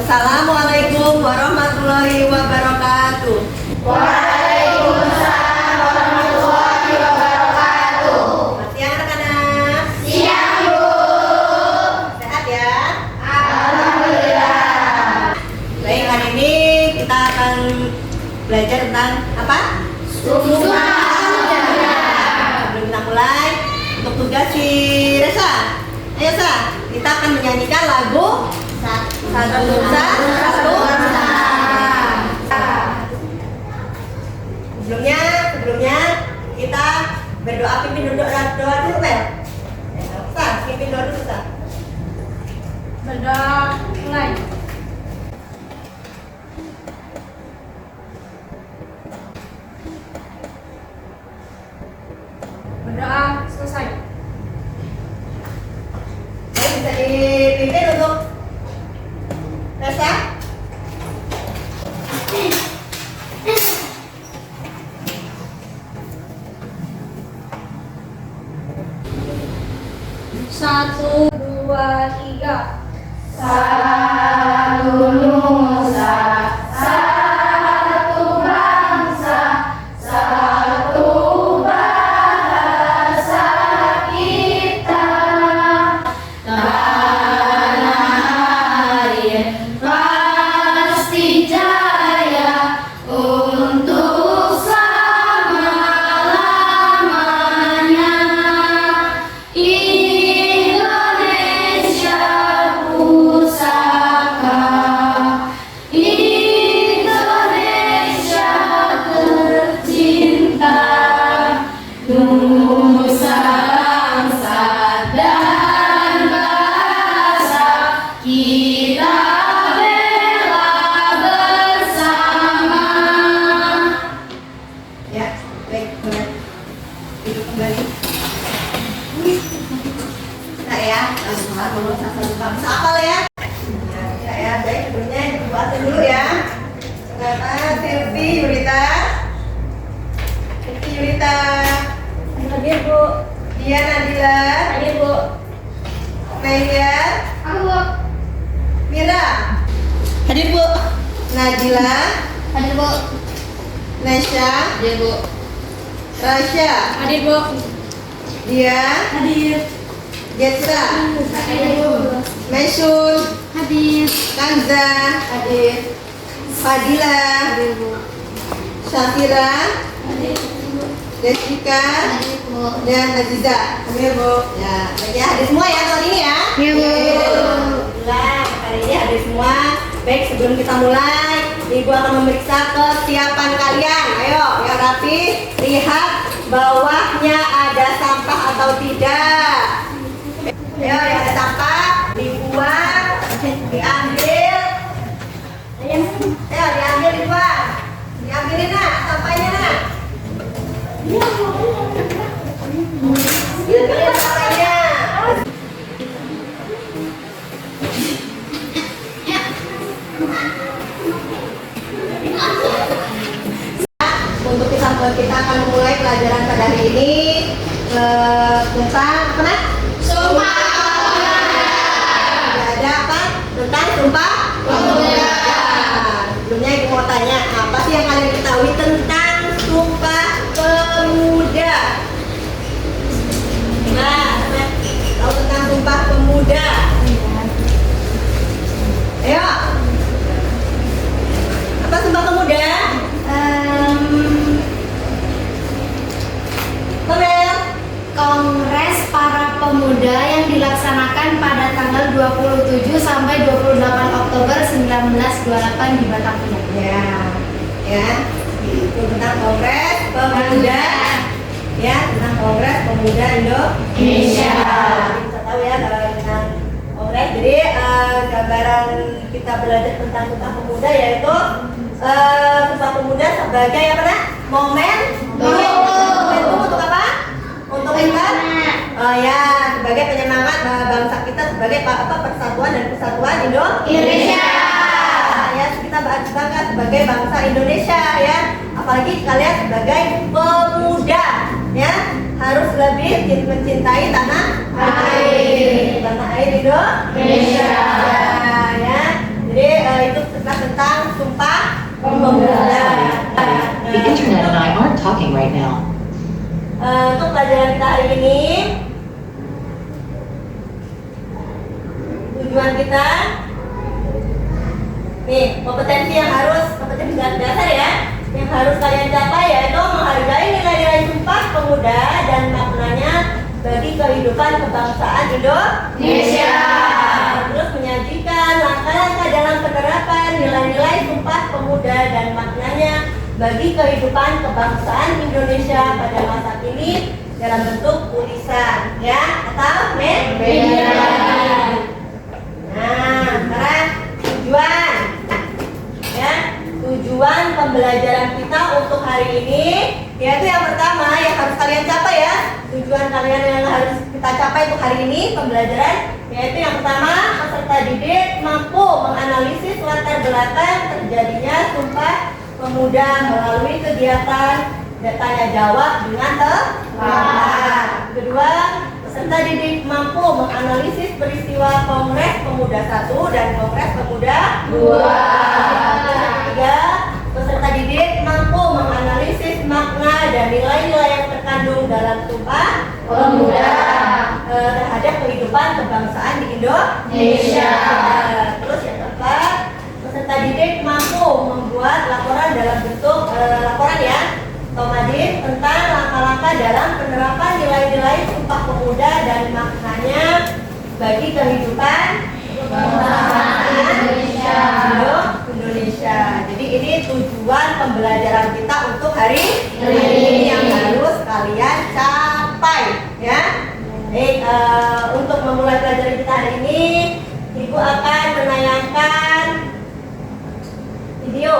Assalamualaikum warahmatullahi wabarakatuh. Waalaikumsalam warahmatullahi wabarakatuh. Selamat siang anak-anak. Siang, Bu. Sehat ya? Alhamdulillah. Baik, hari ini kita akan belajar tentang apa? Sumpah Sejarah. Sebelum kita mulai, untuk tugas si Resa. Ayo Sa, kita akan menyanyikan lagu Satu Nusa, Satu Bangsa. Sebelumnya kita berdoa, pimpin doa dulu Mel. Sa, pimpin doa dulu Sa. Berdoa mulai. Berdoa selesai. Ayo, bisa dipimpin untuk Resa. Satu, dua, tiga. Satu nusa, satu bangsa, satu bahasa kita. Tanah air pasti jaya untuk selama-lamanya. Indonesia pusaka, Indonesia tercinta, nusa bangsa dan bahasa kita bela bersama. Ya, baik, benar. Duduk kembali. Nah ya, satu bangsa apa lah ya? Ya, baik, sebelumnya dibuatin dulu ya. Sekarang Silvi Yurita. Hadir, Bu. Dia Nadila. Hadir, Bu. Nadia. Aku, Bu. Mira. Hadir Bu. Nadila. Hadir, Bu. Nasya. Hadir, Bu. Rasya. Hadir, Bu. Dia. Hadir. Jetsra. Hadir, Bu. Mesun. Hadir. Kanza. Hadir. Fadila. Hadir, Bu. Syafira. Hadir, Bu. Jessica. Hadir, Bu. Dan Aziza. Hadir Bu. Ya, baik ya, hadir semua ya tahun ini ya. Iya, Bu. Alhamdulillah, hari ini hadir semua. Baik, sebelum kita mulai, Ibu akan memeriksa kesiapan kalian. Ayo, yang rapi, lihat bawahnya ada sampah atau tidak. Ayo, yang ada sampah dibuang, diambil. Ayo, diambil, dibuang. Diambilin nak, sampahnya nak. Diambilin sampahnya. Untuk kita akan memulai pelajaran pada hari ini tentang apa nak? Sumpah Ada apa? Tentang Sumpah Pemuda. Sebelumnya Ibu mau tanya, apa sih yang kalian ketahui tentang Sumpah Pemuda? Nah, tahu tentang Sumpah Pemuda? Ayo. Apa Sumpah Pemuda? Komel. Kongres para pemuda yang dilaksanakan pada tanggal 27 sampai 28 Oktober 1928 di Batavia. Ya, itu tentang Kongres Pemuda. Ya, tentang Kongres Pemuda Indonesia. Kita tahu ya tentang Kongres. Jadi gambaran kita belajar tentang Sumpah Pemuda yaitu Sumpah Pemuda sebagai apa nak? Momentum untuk apa? Untuk kita, sebagai penyemangat bangsa kita sebagai apa persatuan dan kesatuan Indonesia. Ya, kita bangga sebagai bangsa Indonesia ya. Apalagi kalian sebagai pemuda ya, harus lebih mencintai tanah air Indonesia. Ya, jadi tentang Sumpah Pemuda. The internet and I aren't talking right now. Untuk pelajaran kita hari ini, tujuan kita, nih kompetensi dasar ya, yang harus kalian capai yaitu menghargai nilai-nilai Sumpah Pemuda dan maknanya bagi kehidupan kebangsaan Indonesia. Terus menyajikan langkah-langkah dalam penerapan nilai-nilai Sumpah Pemuda dan maknanya bagi kehidupan kebangsaan Indonesia pada masa kini dalam bentuk tulisan, ya atau media. Nah, sekarang tujuan pembelajaran kita untuk hari ini yaitu yang pertama yang harus kalian capai ya. Tujuan kalian yang harus kita capai untuk hari ini pembelajaran yaitu yang pertama, peserta didik mampu menganalisis latar belakang terjadinya Sumpah Pemuda melalui kegiatan tanya jawab dengan tepat. Kedua, peserta didik mampu menganalisis peristiwa Kongres Pemuda 1 dan Kongres Pemuda 2. Ketiga, peserta didik mampu menganalisis makna dan nilai-nilai yang terkandung dalam Sumpah Pemuda terhadap kehidupan kebangsaan di Indonesia. Terus yang keempat, peserta didik mampu membuat laporan dalam bentuk laporan ya otomatis tentang langkah-langkah dalam penerapan nilai-nilai Sumpah Pemuda dan maknanya bagi kehidupan kebangsaan Indonesia. Jadi ini tujuan pembelajaran kita untuk hari ini yang harus kalian capai ya. Baik, untuk memulai pelajaran kita hari ini, Ibu akan menayangkan video.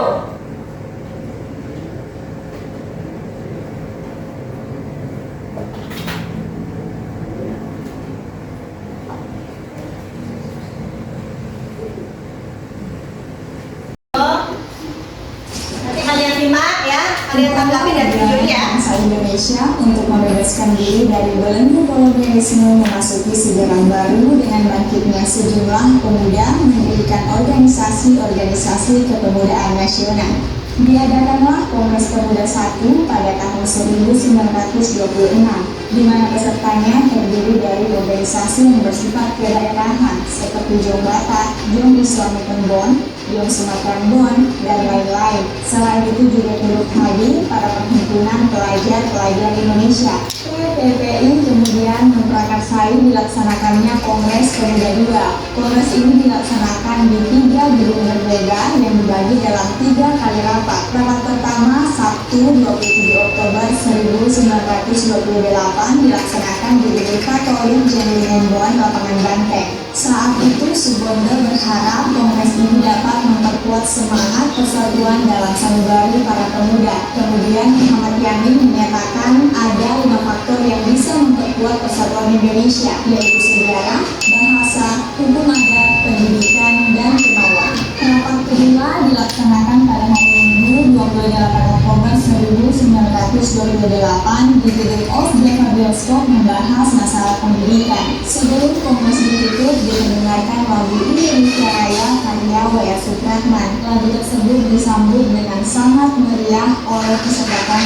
Nanti kalian simak ya, kalian tanggapi dari videonya. Bangsa Indonesia untuk membebaskan diri dari belenggu kolonialisme memasuki sejarah baru dengan bangkitnya sejumlah pemuda mendirikan organisasi-organisasi kepemudaan nasional. Diadakanlah Kongres Pemuda 1 pada tahun 1926, di mana pesertanya terdiri dari organisasi yang bersifat kedaerahan seperti Jong Batak, Jong Islami Tembon, Jong Sumatera Bon, dan lain-lain. Selain itu juga turut hadir para perhimpunan pelajar-pelajar Indonesia. PPI kemudian memprakarsai dilaksanakannya Kongres Pemuda 2. Kongres ini dilaksanakan di 3 gedung berbeda yang dibagi dalam 3 kali rapat. Rapat pertama Sabtu 27 Oktober 1928 dilaksanakan di Gedung Katolik Janinembon, Lapangan Banteng. Saat itu Subondo berharap Kongres ini dapat memperkuat semangat persatuan dalam sanubari para pemuda. Kemudian Muhammad Yamin menyatakan ada 5 faktor yang bisa memperkuat persatuan Indonesia, yaitu sejarah, bahasa, hukum adat, pendidikan, dan kemauan. Rapat kedua dilaksanakan pada hari Minggu 28 Oktober 1928 di gedung Off Java Bioskop membahas masalah pendidikan. Sebelum Kongres ditutup, didengarkan lagu Indonesia Raya karya W.R. Supratman. Lagu tersebut disambut dengan sangat meriah oleh peserta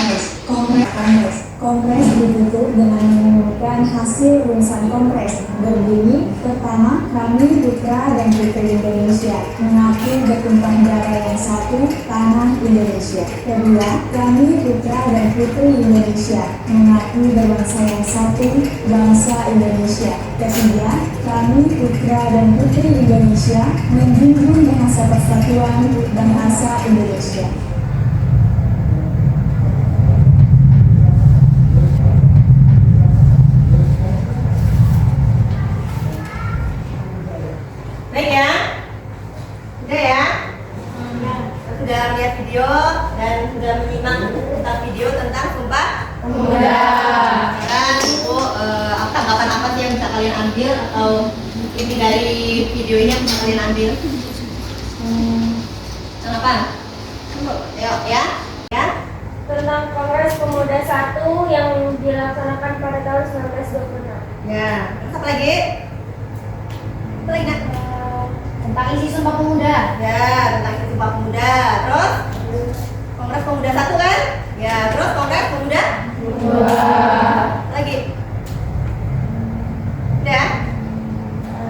Kongres. Kongres ditutup dengan mengumumkan hasil rumusan Kongres. Berbunyi, pertama, kami putra dan putri Indonesia mengaku bertumpah darah yang satu, tanah Indonesia. Kedua, kami putra dan putri Indonesia mengaku berbangsa yang satu, bangsa Indonesia. Ketiga, kami putra dan putri Indonesia menjunjung bahasa persatuan bahasa Indonesia. Baik ya, udah ya, sudah lihat video dan sudah menyimak tentang video tentang Sumpah Pemuda. Sekarang itu tanggapan apa sih yang bisa kalian ambil atau inti dari video ini yang bisa kalian ambil? Tanggapan? Ayo ya, ya. Tentang Kongres Pemuda 1 yang dilaksanakan pada tahun 1926. Ya, terus apa lagi? Apa lagi nak? Tentang Tentang isi Sumpah Pemuda. Ya, tentang isi Sumpah Pemuda. Terus Kongres Pemuda 1 kan? Ya, terus Kongres Pemuda 2. Lagi. Udah?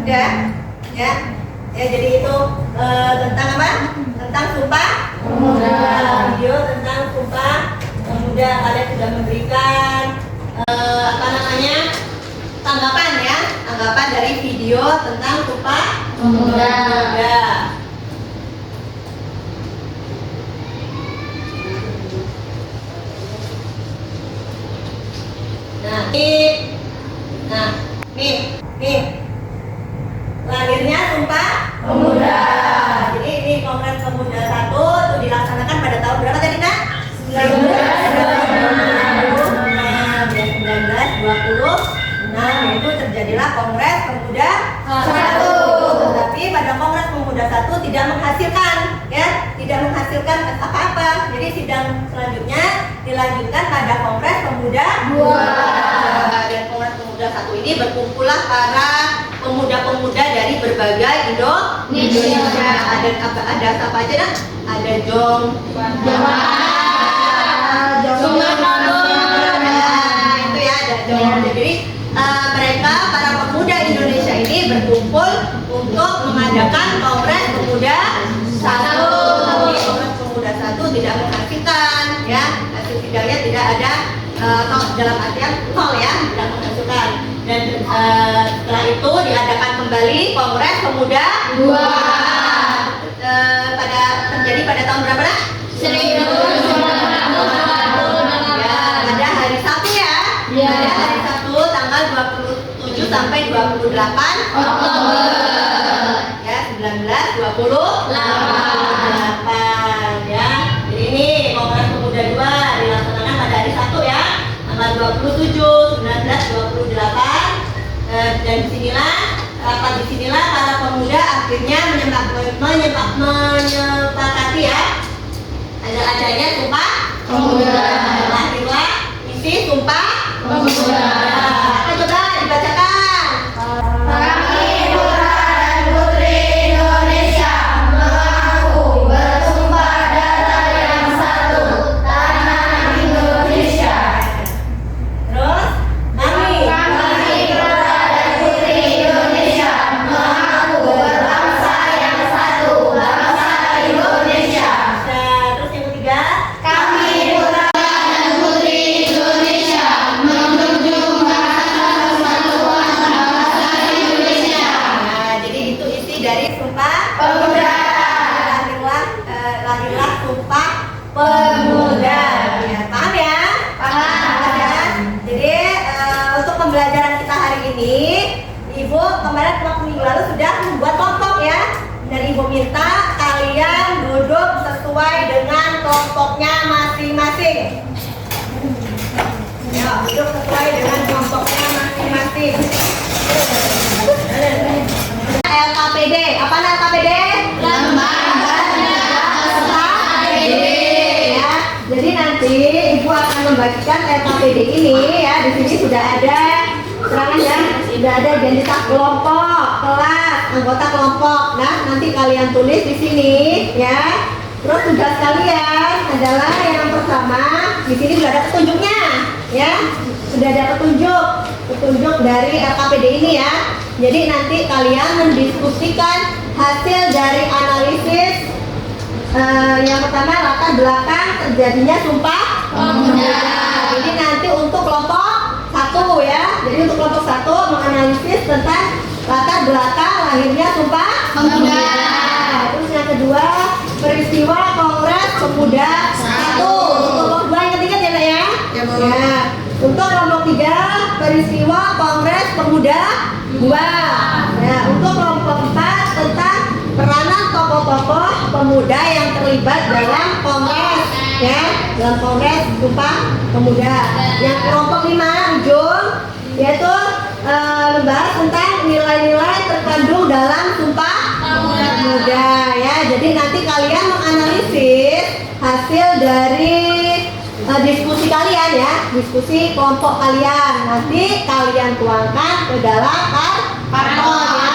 Udah? Ya. Ya, jadi itu tentang apa? Tentang Sumpah Pemuda. Video tentang Sumpah Pemuda. Kalian sudah memberikan tanggapan ya, tanggapan dari video tentang Sumpah Pemuda. Nih, lahirnya Sumpah Pemuda. Jadi ini Kongres Pemuda 1 itu dilaksanakan pada tahun berapa tadi Kak? 1926, yaitu terjadilah Kongres Pemuda 1. Tetapi pada Kongres Pemuda 1 tidak menghasilkan, ya, tidak menghasilkan apa-apa. Jadi sidang selanjutnya dilanjutkan pada Kongres Pemuda 2. Dan Kongres Pemuda 1 ini berkumpullah para pemuda-pemuda dari berbagai Indonesia. Ada apa aja dah? Ada Jong, itu ya, ada Jong. Jadi mereka para pemuda Indonesia ini berkumpul untuk mengadakan Kongres Pemuda 1. Tapi Kongres Pemuda 1 tidak menghasilkan, ya, hasil sidangnya tidak ada, dalam artian nol ya, tidak menghasilkan. Dan setelah itu diadakan kembali Kongres Pemuda 2. Terjadi pada tahun berapa nak? 1900. Ya, pada hari Sabtu ya. Pada hari Sabtu tanggal 27 sampai 28 Oktober. Ya, 1928 ya. Jadi ini Kongres Pemuda 2 dilaksanakan pada hari Sabtu ya, tanggal 27 1928. Dan disinilah para pemuda akhirnya menyepakati ya, adanya Sumpah Pemuda. Lahirlah isi Sumpah Pemuda. Apa coba dibacakan? Kami putra dan putri Indonesia mengaku bersumpah dasar yang satu, tanah Indonesia. Terus kami putra dan putri Indonesia mengaku berbangsa yang satu, bangsa Indonesia. terus yang ketiga, Kami putra dan putri Indonesia menjunjung bahasa persatuan bangsa Indonesia. nah jadi itu isi dari Sumpah Pemuda. Lahirlah Sumpah Pemuda. Ya, paham ya? Paham. Ya? Jadi untuk pembelajaran kita hari ini, Ibu kemarin waktu minggu lalu sudah membuat kelompok ya. Dan Ibu minta kalian duduk sesuai dengan kelompoknya masing-masing. Ya, duduk sesuai dengan kelompoknya masing-masing. LKPD, apa LKPD? Lembaga Peserta PDD ya. Jadi nanti Ibu akan membagikan LKPD ini ya. Di sini sudah ada keterangan ya, sudah ada identitas kelompok, kelas, anggota kelompok. Nah, nanti kalian tulis di sini ya. Terus tugas kalian adalah yang pertama, di sini sudah ada petunjuknya ya. Sudah ada petunjuk dari LKPD ini ya. Jadi nanti kalian mendiskusikan hasil dari analisis yang pertama latar belakang terjadinya Sumpah Pemuda. Jadi nanti untuk kelompok 1 ya. Jadi untuk kelompok 1 menganalisis tentang latar belakang lahirnya Sumpah Pemuda. Terus yang kedua peristiwa Kongres Pemuda 1. Untuk kelompok 2 yang ketiga ya Nak ya. Ya. Untuk kelompok 3 peristiwa Kongres Pemuda 2. Ya, untuk kelompok 4 tentang peranan tokoh-tokoh pemuda yang terlibat dalam kongres ya, dalam Kongres Sumpah Pemuda. Yang kelompok 5 ujung yaitu membahas tentang nilai-nilai terkandung dalam Sumpah Pemuda ya. Jadi nanti kalian menganalisis hasil dari diskusi kalian ya, diskusi kelompok kalian. Nanti kalian tuangkan ke dalam karton ya,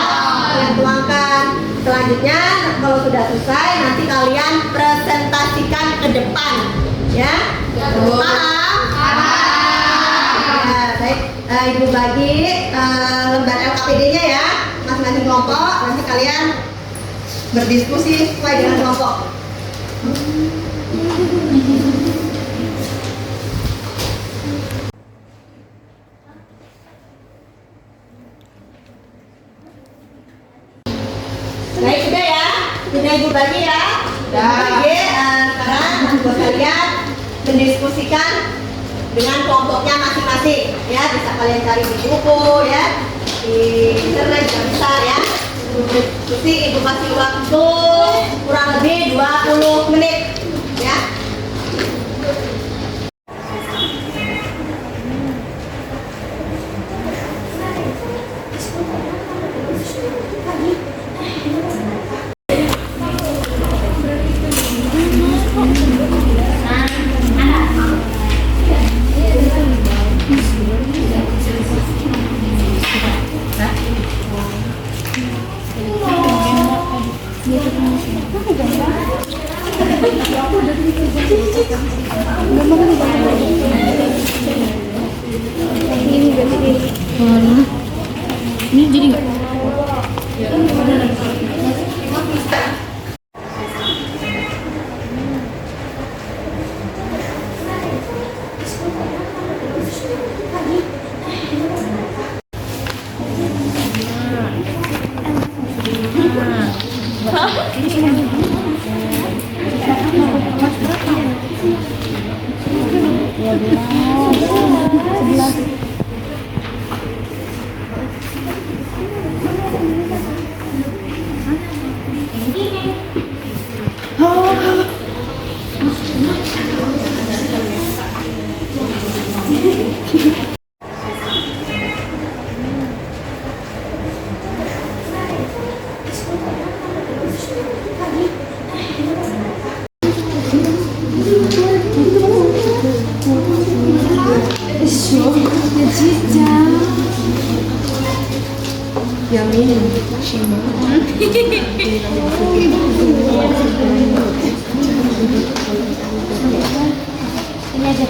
kalian tuangkan. Selanjutnya kalau sudah selesai nanti kalian presentasikan ke depan, ya. Paham? Ya, baik. Ibu bagi lembar LKPD-nya ya, masing-masing kelompok. Nanti kalian berdiskusi sesuai dengan kelompok. Baik, sudah ya. Sudah Ibu bagi ya. Sudah bagi. Sekarang buat kalian mendiskusikan dengan kelompoknya masing-masing. Ya, bisa kalian cari di buku ya, di internet juga bisa ya. Diskusi, Ibu kasih waktu kurang lebih 20 menit ya. Ini jadi nggak? Ini aja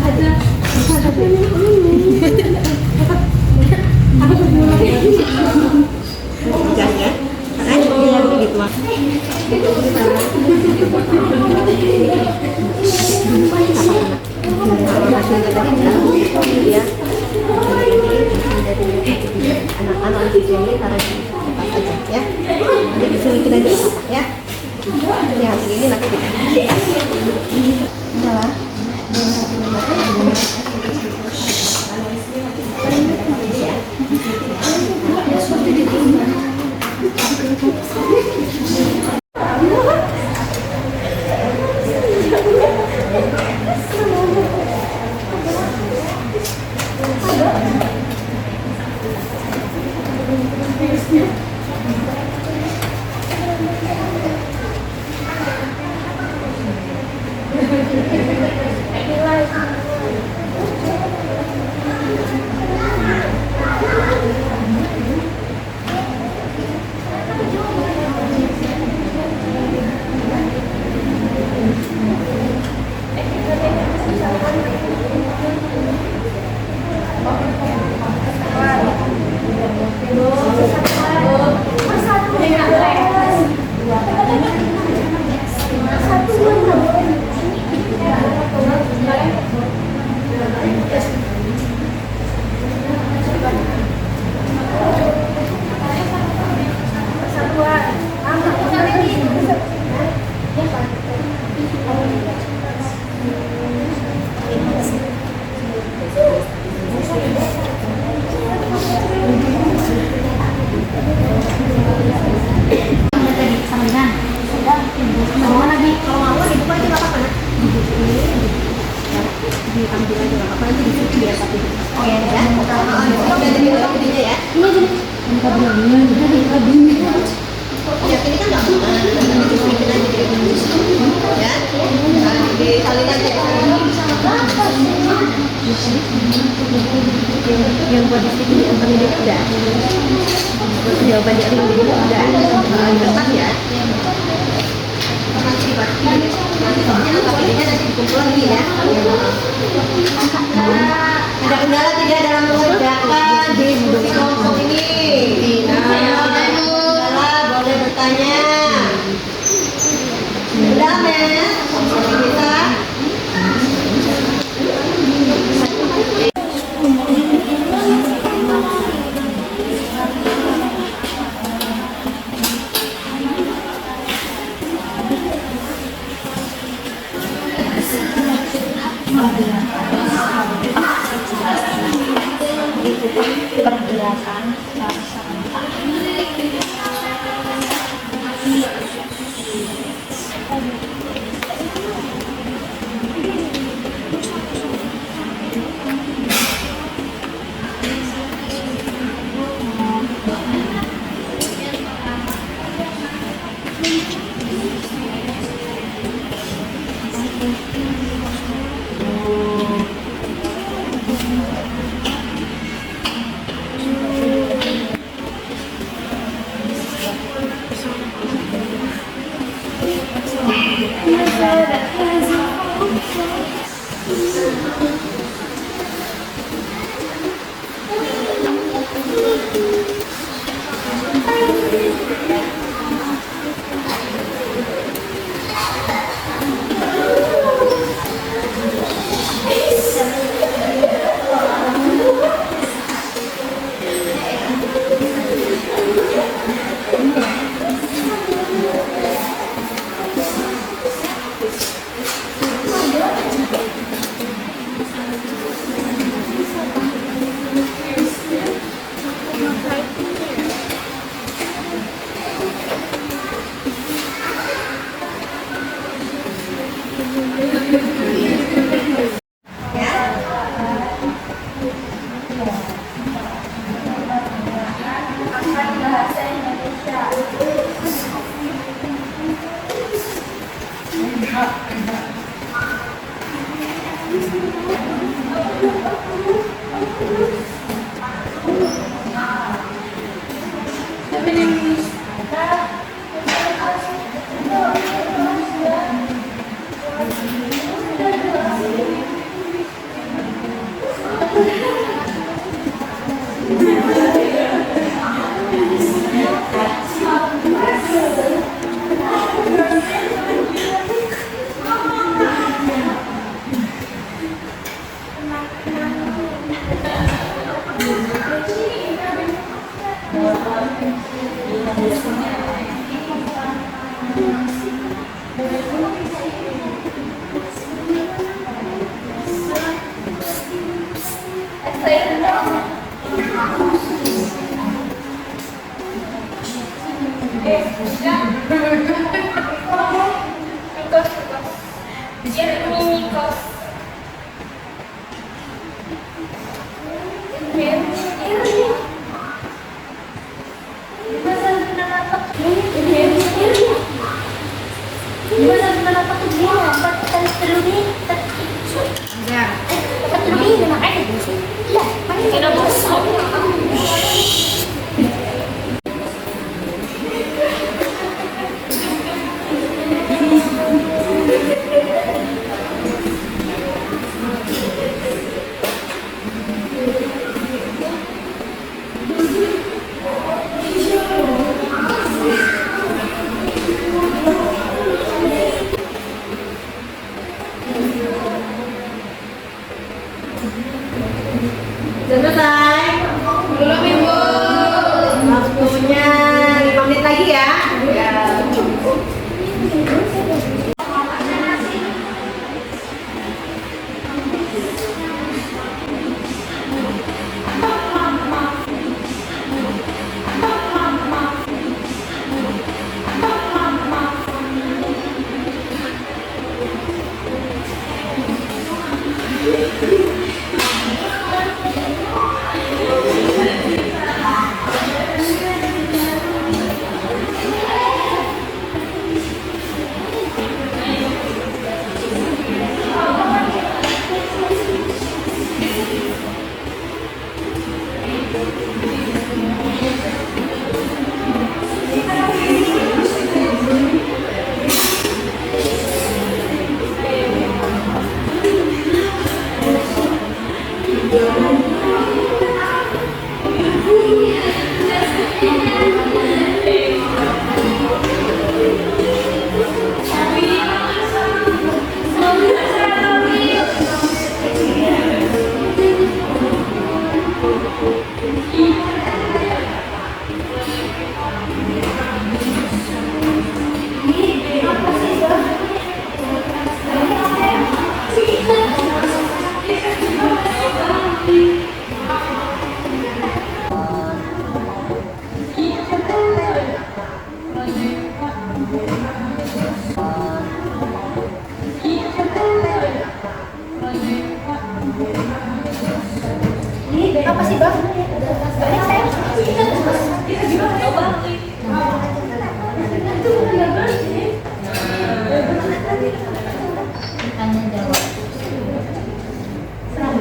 ada. Anak-anak di sini taruh di tempat aja ya. Jadi di sini kita dulu ya. Ini hasil ini nanti dikasih. Udah. Yang buat di sini yang pendidik udah. Jawaban dari pendidik udah. Tempat ya. Nanti dibagi. Nanti KPD-nya nanti dikumpul lagi ya. Ada kendala tidak dalam mengerjakan diskusi kelompok ini? Kendala boleh bertanya. Sudah, Mes? Bisa? Pergerakan secara serentak. Sudah selesai? Belum Ibu. Waktunya 5 menit lagi ya. Ya. Apa sih Bang? Tanya jawab. Tanya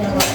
jawab.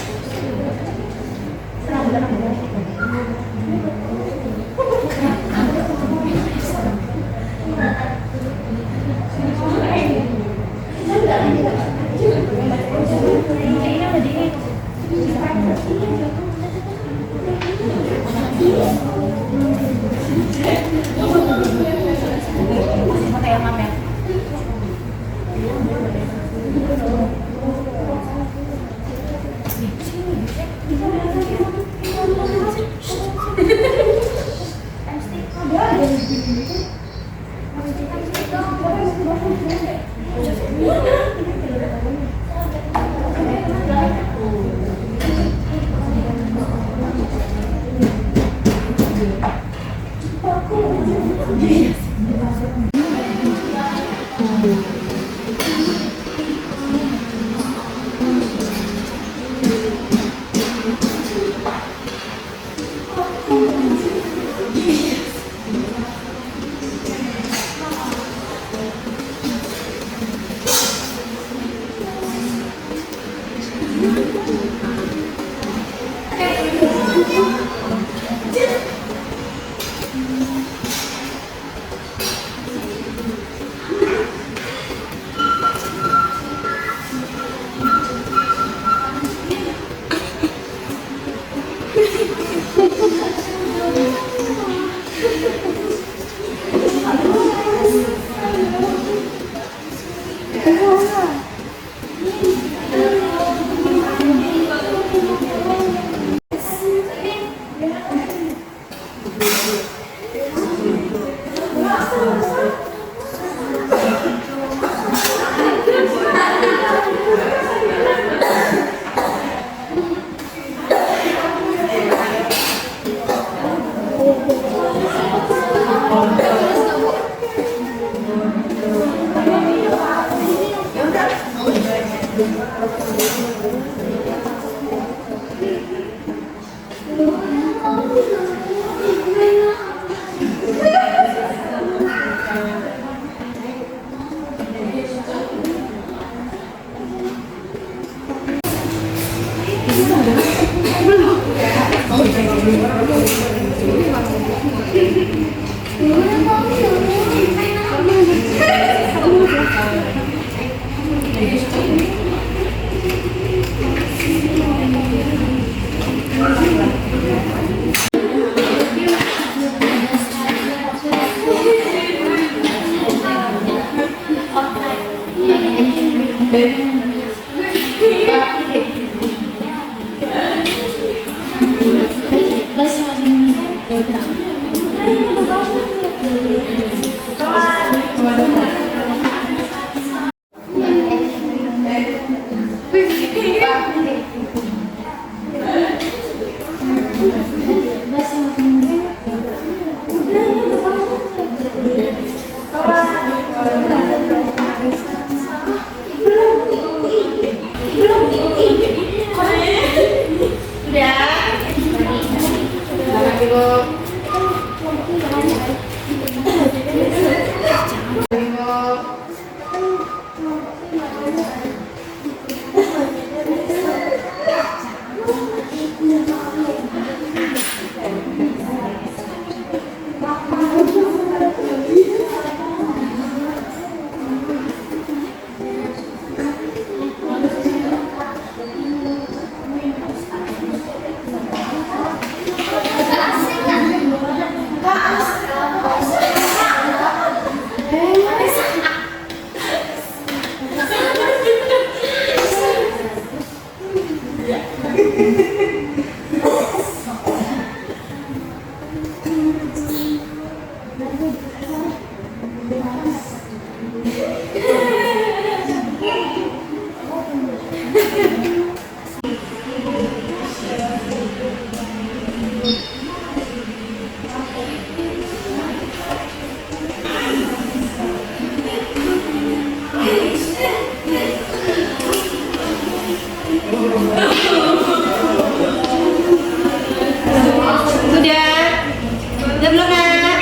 Udah belum nak?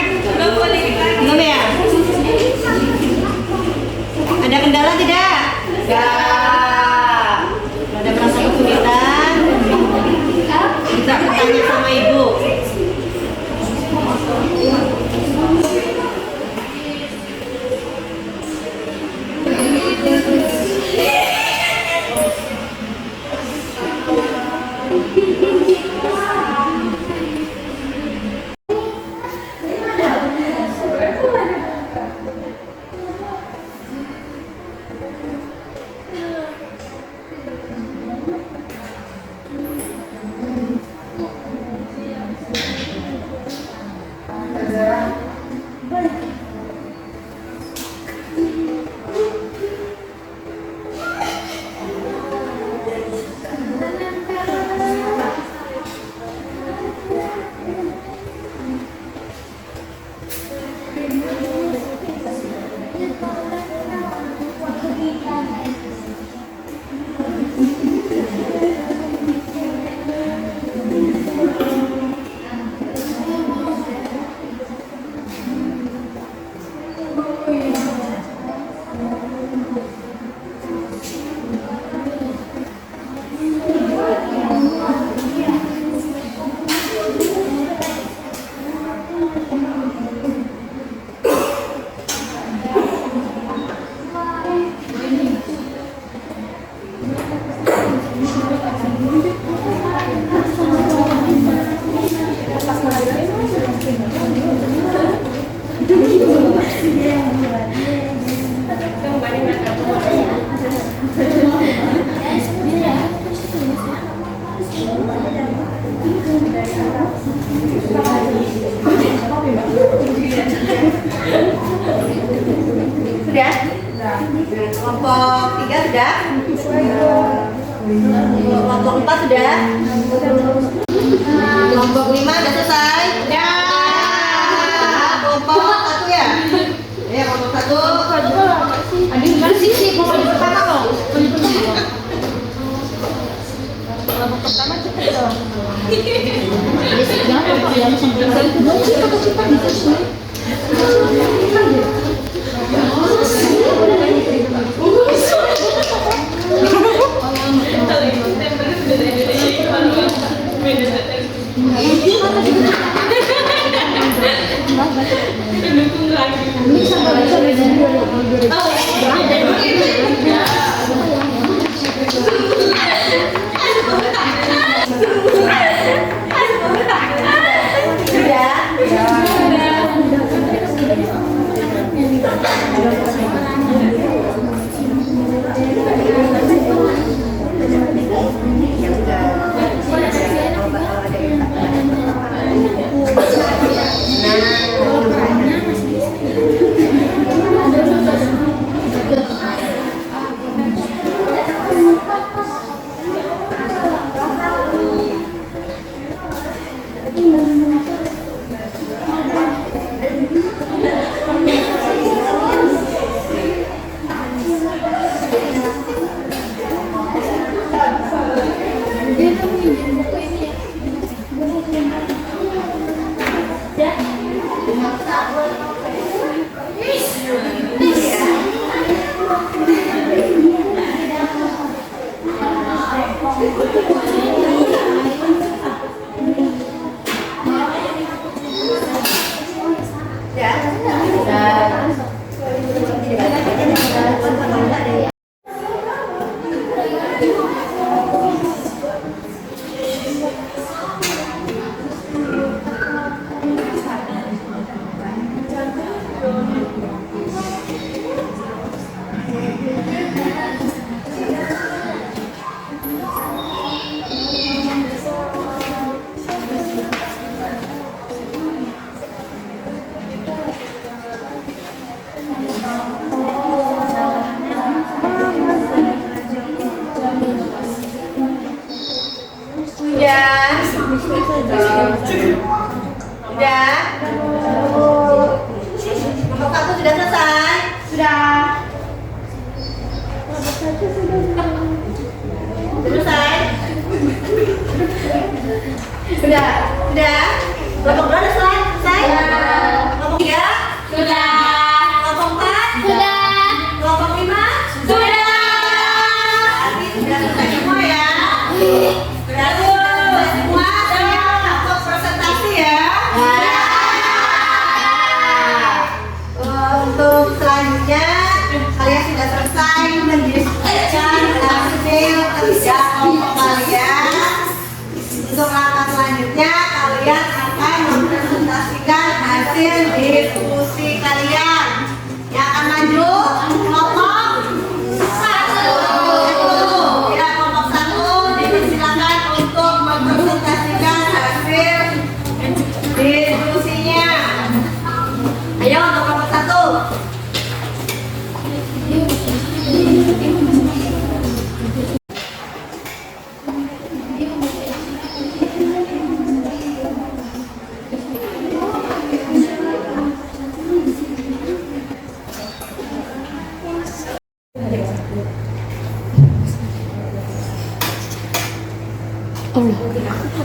Belum ya? Ada kendala tidak? Enggak. Ada merasa kesulitan? Bisa bertanya sama ibu. Sudah? Kelompok 3 sudah? Kelompok 4 sudah? Kelompok 5 sudah selesai? Sudah. Kelompok 1 ya? Ya, kelompok 1. Aduh, gimana sih kelompok pertama kok? Kelompok pertama cepet dong. Jangan lupa ya, cepat bisa sih. Udah? Kelompok 1 sudah selesai? Sudah. Selesai? Sudah. Udah? Kelompok 2 udah selesai? Kelompok 3? Sudah. Kelompok 4? Sudah. Kelompok 5? Sudah. Berarti sudah selesai semua ya? Berarti sudah selesai semua? Siap untuk presentasi ya? Untuk selanjutnya kalian sudah selesai mendiskusikan hasil kerja kelompok kalian. Untuk langkah selanjutnya kalian akan mempresentasikan hasil diskusi kalian. Yang akan maju kelompok 1. Ya, kelompok 1 dipersilakan untuk mempresentasikan hasil diskusinya. Ayo untuk kelompok 1.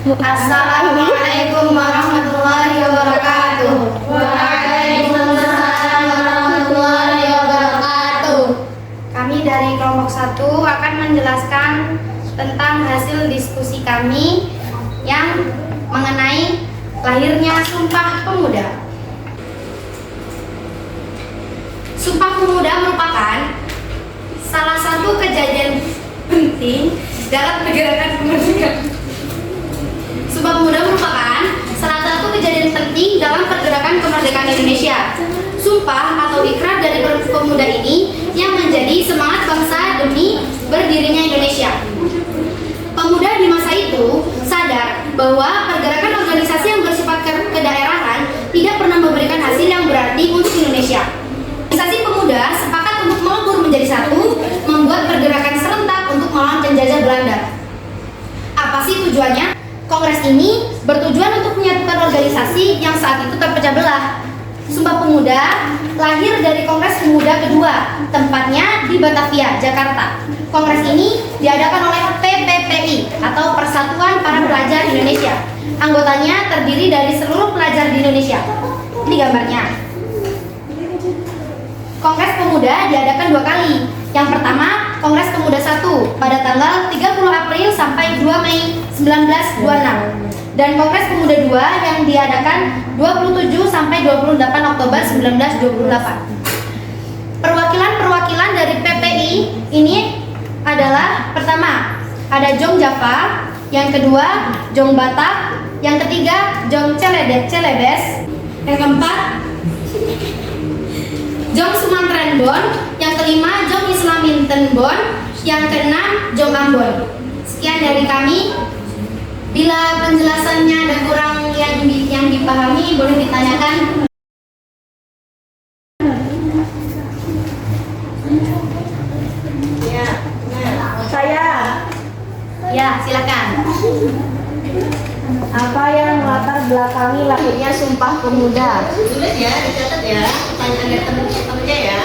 Assalamualaikum warahmatullahi wabarakatuh. Waalaikumsalam warahmatullahi wabarakatuh. Kami dari kelompok 1 akan menjelaskan tentang hasil diskusi kami yang mengenai lahirnya Sumpah Pemuda. Sumpah Pemuda merupakan salah satu kejadian penting dalam pergerakan kemerdekaan. Sumpah Pemuda merupakan salah satu kejadian penting dalam pergerakan kemerdekaan Indonesia. Sumpah atau ikrar dari pemuda ini yang menjadi semangat bangsa demi berdirinya Indonesia. Pemuda di masa itu sadar bahwa pergerakan organisasi yang bersifat kedaerahan tidak pernah memberikan hasil yang berarti untuk Indonesia. Organisasi pemuda sepakat untuk melebur menjadi satu, membuat pergerakan serentak untuk melawan penjajah Belanda. Apa sih tujuannya? Kongres ini bertujuan untuk menyatukan organisasi yang saat itu terpecah belah. Sumpah Pemuda lahir dari Kongres Pemuda kedua, tempatnya di Batavia, Jakarta. Kongres ini diadakan oleh PPPI atau Persatuan Para Pelajar Indonesia. Anggotanya terdiri dari seluruh pelajar di Indonesia. Ini gambarnya. Kongres Pemuda diadakan 2 kali. Yang pertama, Kongres Pemuda 1 pada tanggal 30 April sampai 2 Mei 1926. Dan Kongres Pemuda 2 yang diadakan 27 sampai 28 Oktober 1928. Perwakilan dari PPI ini adalah pertama ada Jong Java, yang kedua Jong Batak, yang ketiga Jong Celebes, yang keempat Jong Sumatran Bon, yang kelima Jong Islaminten Bon, yang keenam Jong Ambon. Sekian dari kami. Bila penjelasannya ada kurang yang dipahami, boleh ditanyakan. Ya, saya. Ya, silakan. Apa yang melatar belakangi lahirnya Sumpah Pemuda? Tulis ya, dicatat ya. Pertanyaan dari teman-temannya ya.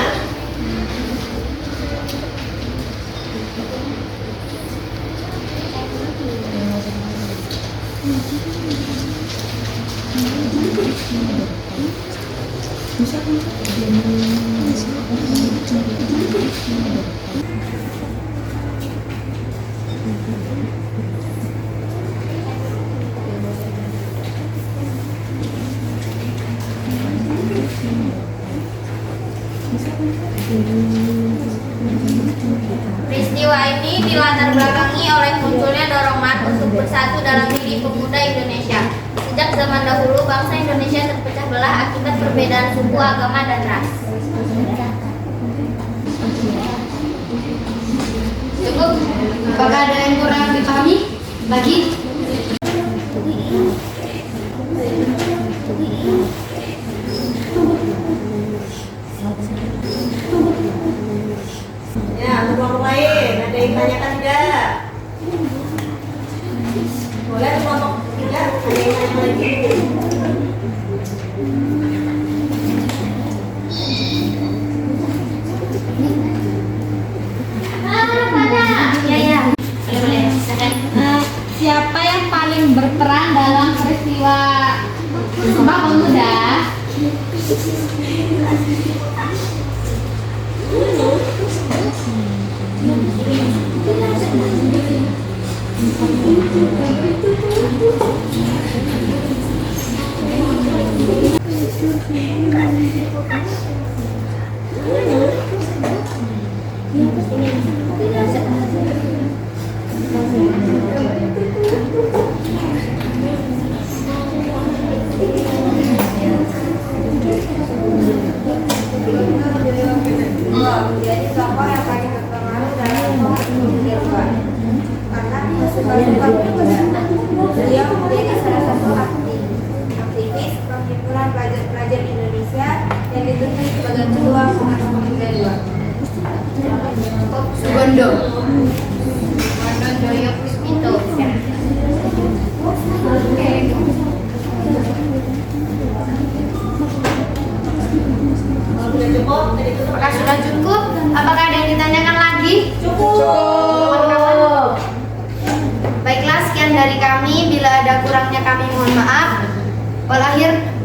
Peristiwa ini dilatar belakangi oleh munculnya dorongan untuk bersatu dalam diri pemuda Indonesia. Sejak zaman dahulu, bangsa Indonesia terpecah belah akibat perbedaan suku, agama, dan ras. Cukup. Apakah ada yang kurang dipahami? Lagi? Ya, kelompok lain. Ada yang tanyakan tidak? Boleh kelompok tidak? Ada yang tanya lagi? Ya. Boleh. Silakan. Siapa yang paling berperan dalam peristiwa Sumpah Pemuda? Menjadi tokoh yang paling berpengaruh dalam kehidupan. Karena beliau menjadi salah satu aktivis perhimpunan pelajar Indonesia yang ditunjuk sebagai ketua Sumpah Pemuda II. Sugondo. Doyo Puspito. Sudah cukup? Tadi tutup. Apakah sudah cukup? Apakah ada yang ditanyakan lagi? Cukup. Baiklah, sekian dari kami. Bila ada kurangnya kami mohon maaf.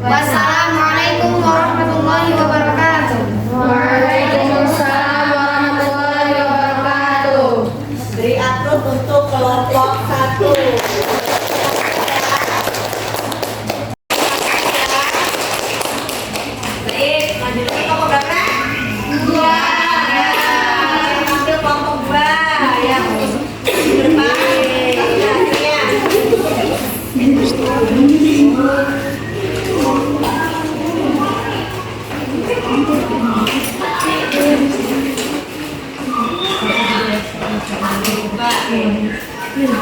Wassalamualaikum warahmatullahi wabarakatuh. Waalaikumsalam warahmatullahi wabarakatuh. Beri aplaus untuk kelompok 1. Baik, lanjutkan kelompok berapa? 2. Ambil kelompok 2 yang di depan. Akhirnya.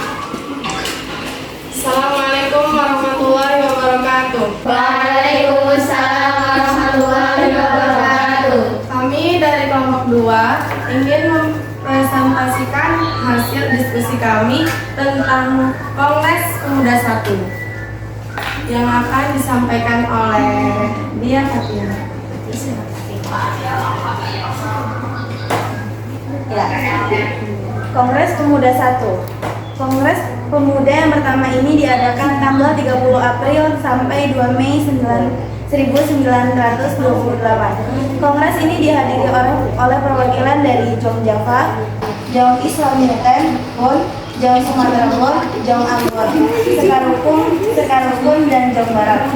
Assalamualaikum warahmatullahi wabarakatuh. Waalaikumsalam warahmatullahi wabarakatuh. Kami dari kelompok 2 ingin mempresentasikan hasil diskusi kami tentang Kongres Pemuda 1 yang akan disampaikan oleh Dia Fatina. Ya. Kongres Pemuda 1. Kongres Pemuda yang pertama ini diadakan tanggal 30 April sampai 2 Mei 1928. Kongres ini dihadiri oleh perwakilan dari Jong Java, Jong Islaminten Bon, Jong Sumatera Bon, Jong Ambon, Sekarukun, dan Jong Barat,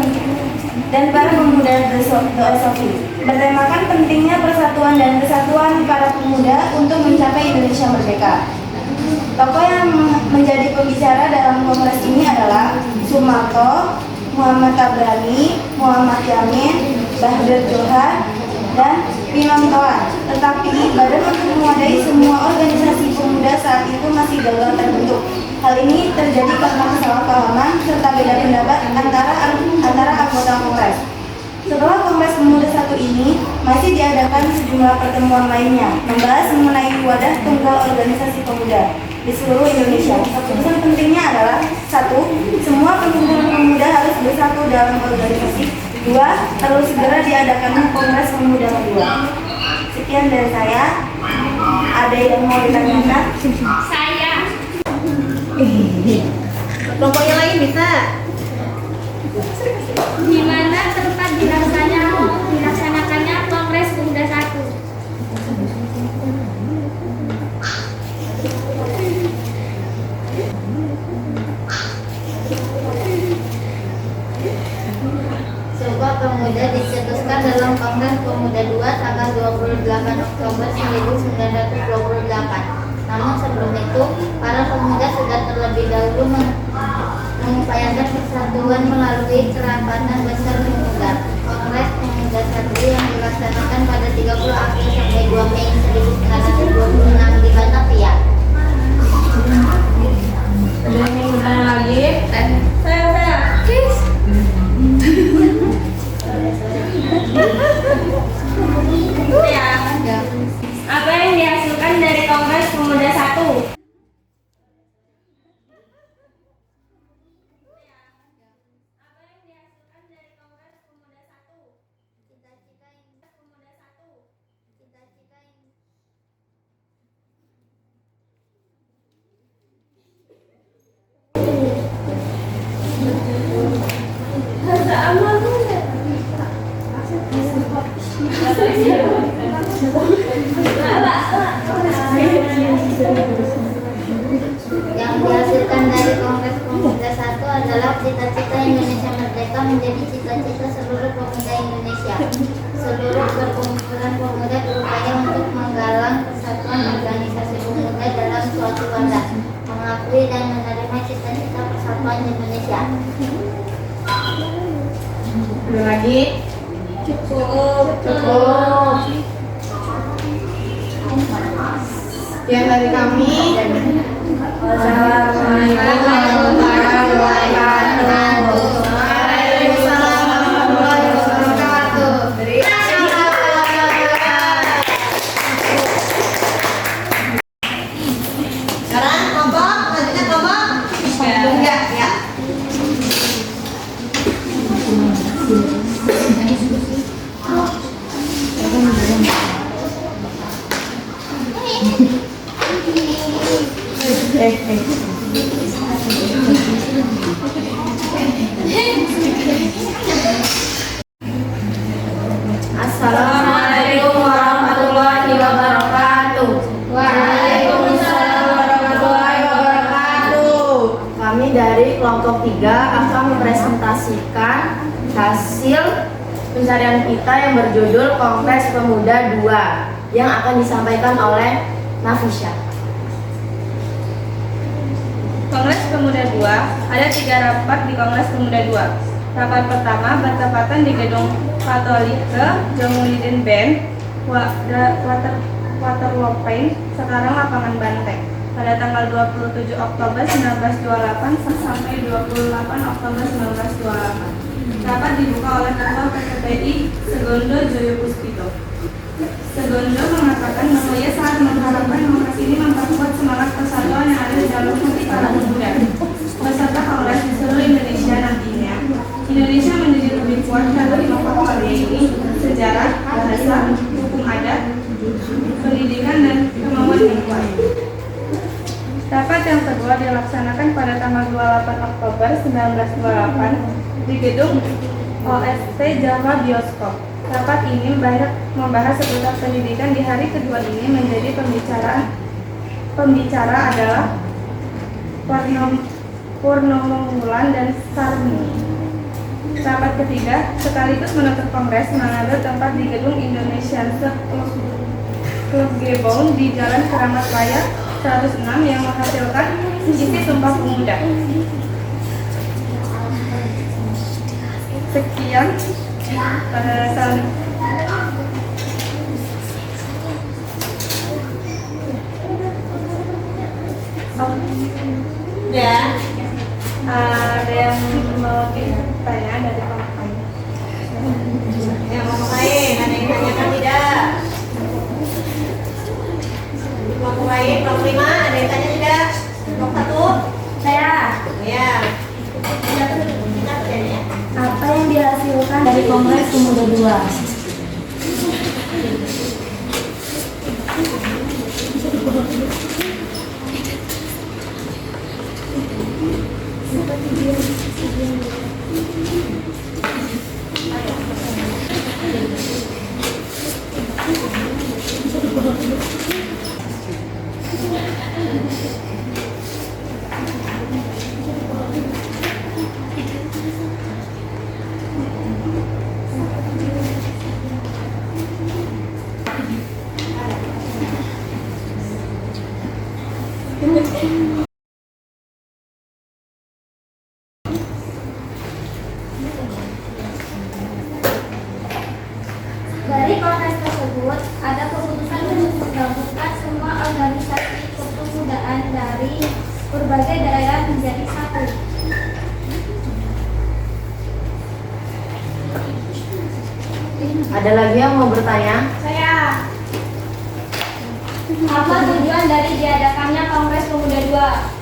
dan para pemuda Teosofi. bertemakan pentingnya persatuan dan kesatuan para pemuda untuk mencapai Indonesia merdeka. Tokoh yang menjadi pembicara dalam kongres ini adalah Sumarto, Muhammad Tabrani, Muhammad Yamin, Bahadur Johan, dan Pinontoan. Tetapi badan untuk mewadai semua organisasi pemuda saat itu masih gagal terbentuk. Hal ini terjadi karena kesalahpahaman serta beda pendapat antara anggota kongres. Setelah Kongres Pemuda 1 ini, masih diadakan sejumlah pertemuan lainnya, membahas mengenai wadah tunggal organisasi pemuda di seluruh Indonesia. Keputusan pentingnya adalah 1. Semua perkumpulan pemuda harus bersatu dalam organisasi. 2. Harus segera diadakan Kongres Pemuda kedua. Sekian dari saya. Ada yang mau ditanyakan? Saya. Kelompoknya lagi bisa. Di mana tempat dilaksanakannya Kongres Pemuda 1? Sumpah Pemuda dicetuskan dalam Kongres Pemuda 2 tanggal 28 Oktober 1928. Namun sebelum itu, para pemuda sudah terlebih dahulu mengupayakan persatuan melalui kerapatan besar pemuda. Kongres Pemuda 1 yang dilaksanakan pada 30 April sampai 2 Mei 1926 di Batavia. Ada yang ingin bertanya lagi? Saya. Apa yang dihasilkan dari Kongres Pemuda 1? Yang dihasilkan dari Kongres Pemuda 1 adalah cita-cita Indonesia merdeka menjadi cita-cita seluruh pemuda Indonesia. Seluruh perkumpulan pemuda berupaya untuk menggalang persatuan organisasi pemuda dalam suatu wadah, mengakui dan menerima cita-cita persatuan Indonesia. Ada lagi? Cukup. Yang dari kami. Assalamualaikum warahmatullahi wabarakatuh. Waalaikumsalam warahmatullahi wabarakatuh. Sekarang kelompok, selanjutnya kelompok. Enggak, ya. Assalamualaikum warahmatullahi wabarakatuh. Waalaikumsalam warahmatullahi wabarakatuh. Kami dari kelompok 3 akan mempresentasikan hasil pencarian kita yang berjudul Kongres Pemuda 2 yang akan disampaikan oleh Nafisha. Kongres Pemuda 2, ada 3 rapat di Kongres Pemuda 2. Rapat pertama bertepatan di Gedung Katolike Jamuluddin Ben, Waterloo, sekarang Lapangan Banteng, pada tanggal 27 Oktober 1928 sampai 28 Oktober 1928. Rapat dibuka oleh Ketua PPPI Segundo Joyo Puspito. Segundo mengatakan bahwa ia sangat mengharapkan kongres ini memperkuat semangat persatuan yang ada di dalam hati para pemuda. Peserta kongres di seluruh Indonesia nantinya, Indonesia menjadi lebih kuat karena 5 faktor ini: sejarah, bahasa, hukum adat, pendidikan, dan kemauan yang kuat. Rapat yang kedua dilaksanakan pada tanggal 28 Oktober 1928 di gedung OST Java Bioskop. Rapat ini membahas seputar pendidikan. Di hari kedua ini menjadi pembicara adalah Purnomo Wulan dan Sarmi. Rapat ketiga sekaligus menutup kongres mengambil tempat di gedung Indonesian Club Gebound di Jalan Keramat Raya 106 yang menghasilkan isi Sumpah Pemuda. Sekian Udah. ada yang mau tanya dari kelompok lain? Yang mau lain, ada yang tanyakan tidak? Kelompok lain, kelompok 5, ada yang tanya tidak? Kelompok 1? Saya. Ya. Apa yang dihasilkan dari Kongres Pemuda 2? Dari kongres tersebut, ada keputusan untuk menggabungkan semua organisasi kepemudaan dari berbagai daerah menjadi satu. Ada lagi yang mau bertanya? Saya. Apa tujuan dari diadakannya Kongres Pemuda 2?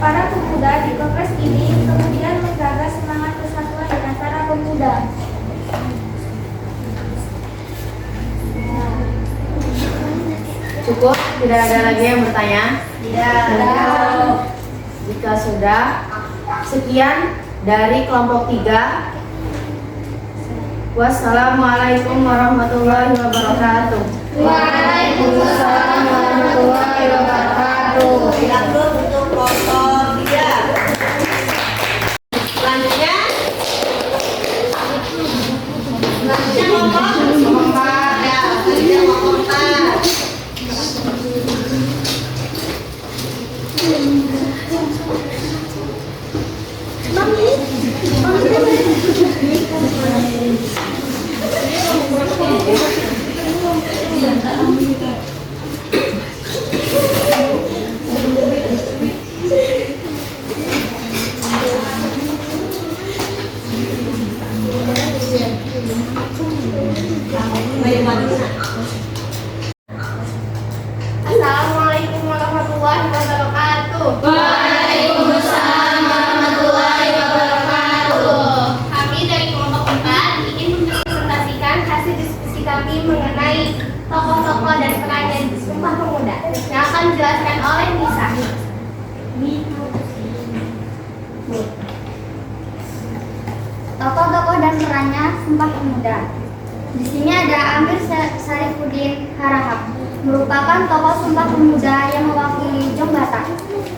Para pemuda di kongres ini kemudian menggagas semangat persatuan di antara pemuda. Cukup? Tidak ada lagi yang bertanya? Tidak. Jika sudah, sekian dari kelompok 3. Wassalamualaikum warahmatullahi wabarakatuh. Waalaikumsalam warahmatullahi wabarakatuh. Diatur untuk kelompok 3. Selanjutnya kelompok 4. Ya, selanjutnya kelompok 4. Assalamualaikum warahmatullahi wabarakatuh. Waalaikumsalam warahmatullahi wabarakatuh. Kami dari kelompok 4 ingin mempresentasikan hasil diskusi kami mengenai tokoh-tokoh dan peran dari Sumpah Pemuda yang akan dijelaskan oleh Nisa. Tokoh-tokoh dan perannya Sumpah Pemuda. Di sini ada Amir Sarifuddin Harahap, merupakan tokoh Sumpah Pemuda yang mewakili Jombata,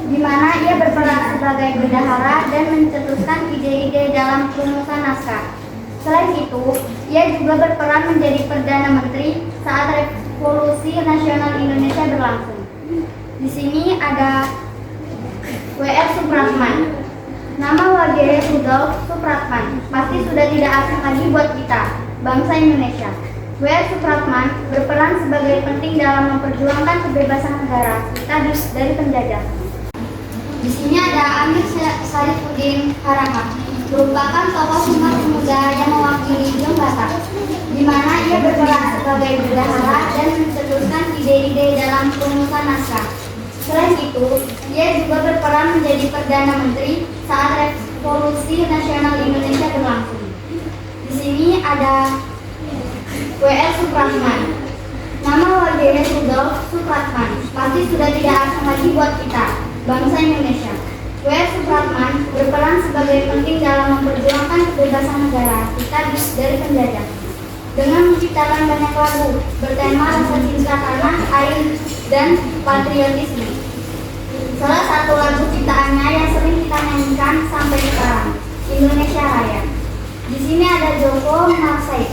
di mana ia berperan sebagai bendahara dan mencetuskan ide-ide dalam perumusan naskah. Selain itu, ia juga berperan menjadi Perdana Menteri saat Revolusi Nasional Indonesia berlangsung. Di sini ada W.R. Supratman. Nama W.R. Rudolf Supratman pasti sudah tidak asing lagi buat kita, bangsa Indonesia. W.R. Supratman berperan sebagai penting dalam memperjuangkan kebebasan negara kita dari penjajah. Di sini ada Amir Syarifuddin Harahap, merupakan tokoh Sumpah Pemuda yang mewakili Jawa Batak, di mana ia berperan sebagai bendahara dan mencetuskan ide-ide dalam perumusan naskah. Selain itu, ia juga berperan menjadi Perdana Menteri saat Revolusi Nasional Indonesia berlangsung. Di sini ada W.R. Supratman. Nama W.R. Rudolf Supratman pasti sudah tidak asing lagi buat kita, bangsa Indonesia. W.R. Supratman berperan sebagai penting dalam memperjuangkan kebebasan negara kita dari penjajah. Dengan menciptakan banyak lagu bertema rasa cinta tanah, air, dan patriotisme. Salah satu lagu ciptaannya yang sering kita nyanyikan sampai sekarang, Indonesia Raya. Di sini ada Joko Marsai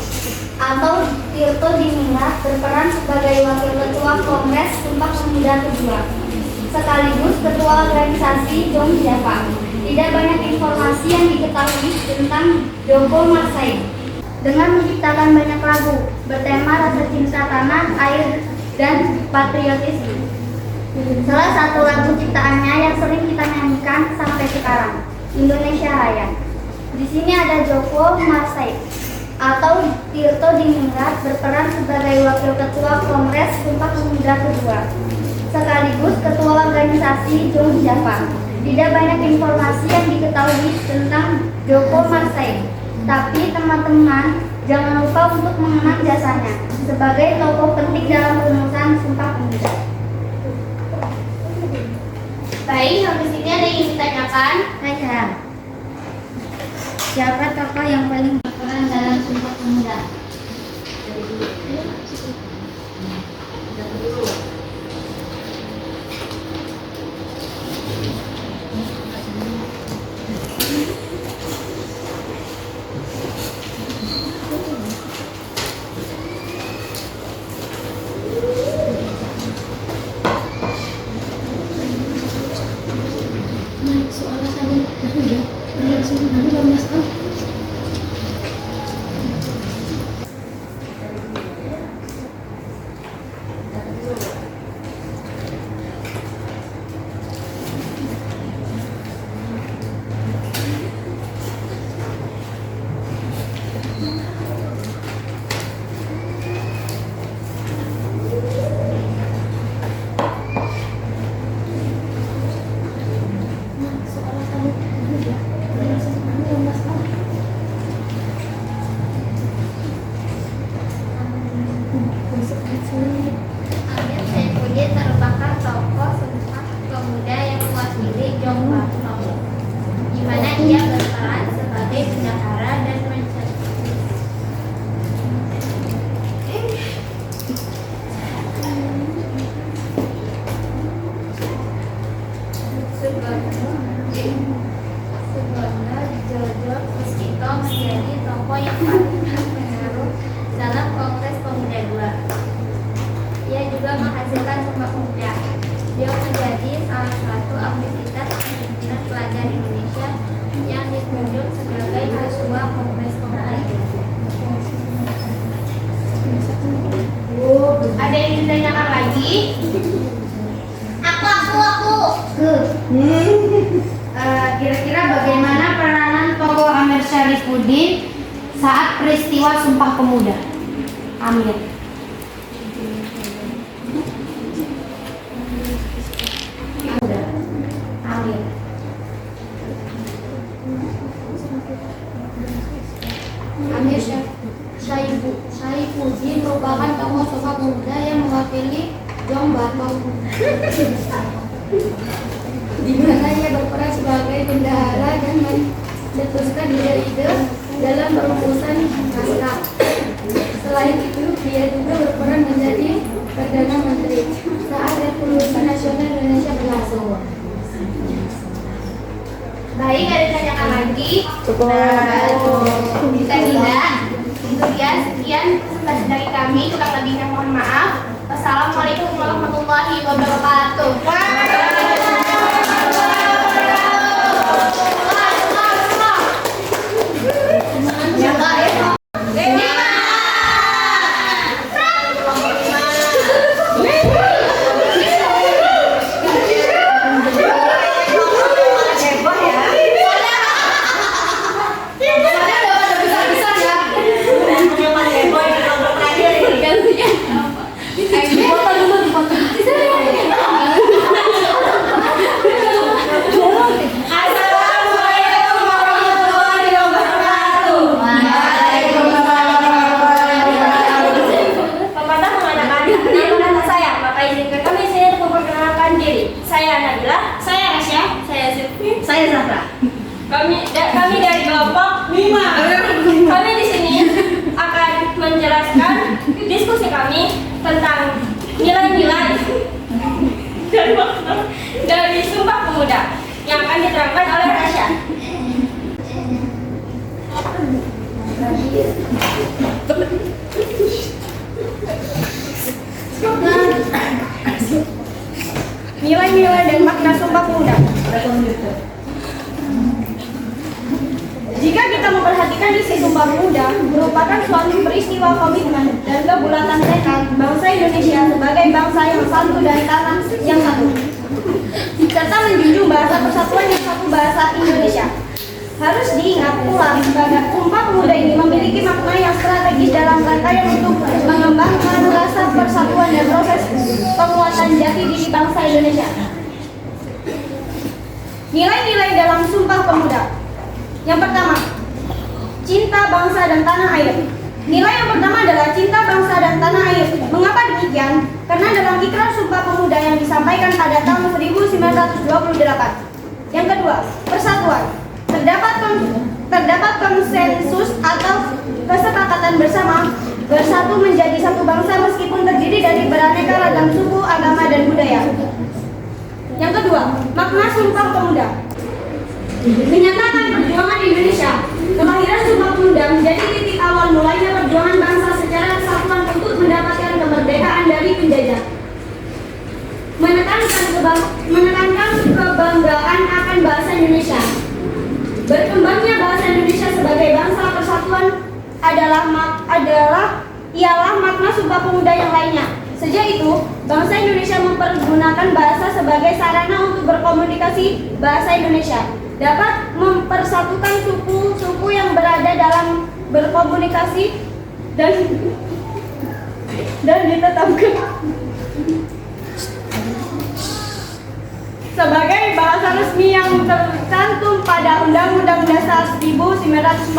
atau Tirto Diningrat berperan sebagai Wakil Ketua Kongres Sumpah Pemuda kedua, sekaligus Ketua Organisasi Jong Java. Tidak banyak informasi yang diketahui tentang Joko Marsai. Dengan menciptakan banyak lagu bertema rasa cinta tanah, air, dan patriotisme. Salah satu lagu ciptaannya yang sering kita nyanyikan sampai sekarang, Indonesia Raya. Di sini ada Joko Marsai atau Tirto Diningrat berperan sebagai Wakil Ketua Kongres Sumpah Pemuda kedua, sekaligus Ketua Organisasi Jong Java. Tidak banyak informasi yang diketahui tentang Joko Marsai, tapi teman-teman jangan lupa untuk mengenang jasanya sebagai tokoh penting dalam perumusan Sumpah Pemuda. Baik, habis ini ada yang ditanyakan? Saya. Siapa tokoh yang paling berperan dalam Sumpah Pemuda? Amir Syarifuddin merupakan tokoh Sumpah Pemuda yang mewakili Jong Batak, di mana ia berperan sebagai bendahara dan Jojo Puspito menjadi tokoh yang paling berpengaruh dalam Kongres Pemuda II. Ia juga menghasilkan Sumpah Pemuda. Dia menjadi salah satu aktivitas pimpinan pelajar Indonesia yang ditunjuk sebagai Ketua Kongres Pemuda II. Ada yang ditanyakan lagi? Aku. Kira-kira bagaimana peranan tokoh Amir Syarifuddin saat peristiwa Sumpah Pemuda? Amir. Amir Syarifuddin merupakan tokoh Sumpah Pemuda yang mewakili Jong Batak, di mana ia berperan sebagai bendahara dan mencetuskan ide-ide dalam perumusan naskah. Selain itu, dia juga berperan menjadi Perdana Menteri saat Revolusi Nasional Indonesia berlangsung. Baik, ada ditanyakan lagi? Bisa tidak? Itu dia, sekian presentasi dari kami. Kurang lebihnya mohon maaf. Wassalamualaikum warahmatullahi wabarakatuh. Kami dari kelompok 5. Kami di sini akan menjelaskan diskusi kami tentang nilai-nilai dari Sumpah Pemuda yang akan diterangkan oleh Rasya. Nilai-nilai dan makna Sumpah Pemuda. Jika kita memperhatikan isi Sumpah Pemuda, merupakan suatu peristiwa komitmen dan kebulatan tekad bangsa Indonesia sebagai bangsa yang satu dan tanah yang satu, serta menjunjung bahasa persatuan yang satu, bahasa Indonesia. Harus diingat pula bahwa Sumpah Pemuda ini memiliki makna yang strategis dalam rangkaian untuk mengembangkan rasa persatuan dan proses penguatan jati diri bangsa Indonesia. Nilai-nilai dalam Sumpah Pemuda. Yang pertama, cinta bangsa dan tanah air. Nilai yang pertama adalah cinta bangsa dan tanah air. Mengapa demikian? Karena dalam Ikrar Sumpah Pemuda yang disampaikan pada tahun 1928. Yang kedua, persatuan. Terdapat konsensus atau kesepakatan bersama bersatu menjadi satu bangsa meskipun terdiri dari beraneka ragam suku, agama, dan budaya. Yang kedua, makna Sumpah Pemuda. Menyatakan perjuangan Indonesia. Kelahiran Sumpah Pemuda menjadi titik awal mulainya perjuangan bangsa secara kesatuan untuk mendapatkan kemerdekaan dari penjajah. Menekankan kebanggaan akan bahasa Indonesia. Berkembangnya bahasa Indonesia sebagai bangsa persatuan ialah makna Sumpah Pemuda yang lainnya. Sejak itu, bangsa Indonesia mempergunakan bahasa sebagai sarana untuk berkomunikasi. Bahasa Indonesia dapat mempersatukan suku-suku yang berada dalam berkomunikasi dan ditetapkan sebagai bahasa resmi yang tercantum pada Undang-Undang Dasar 1945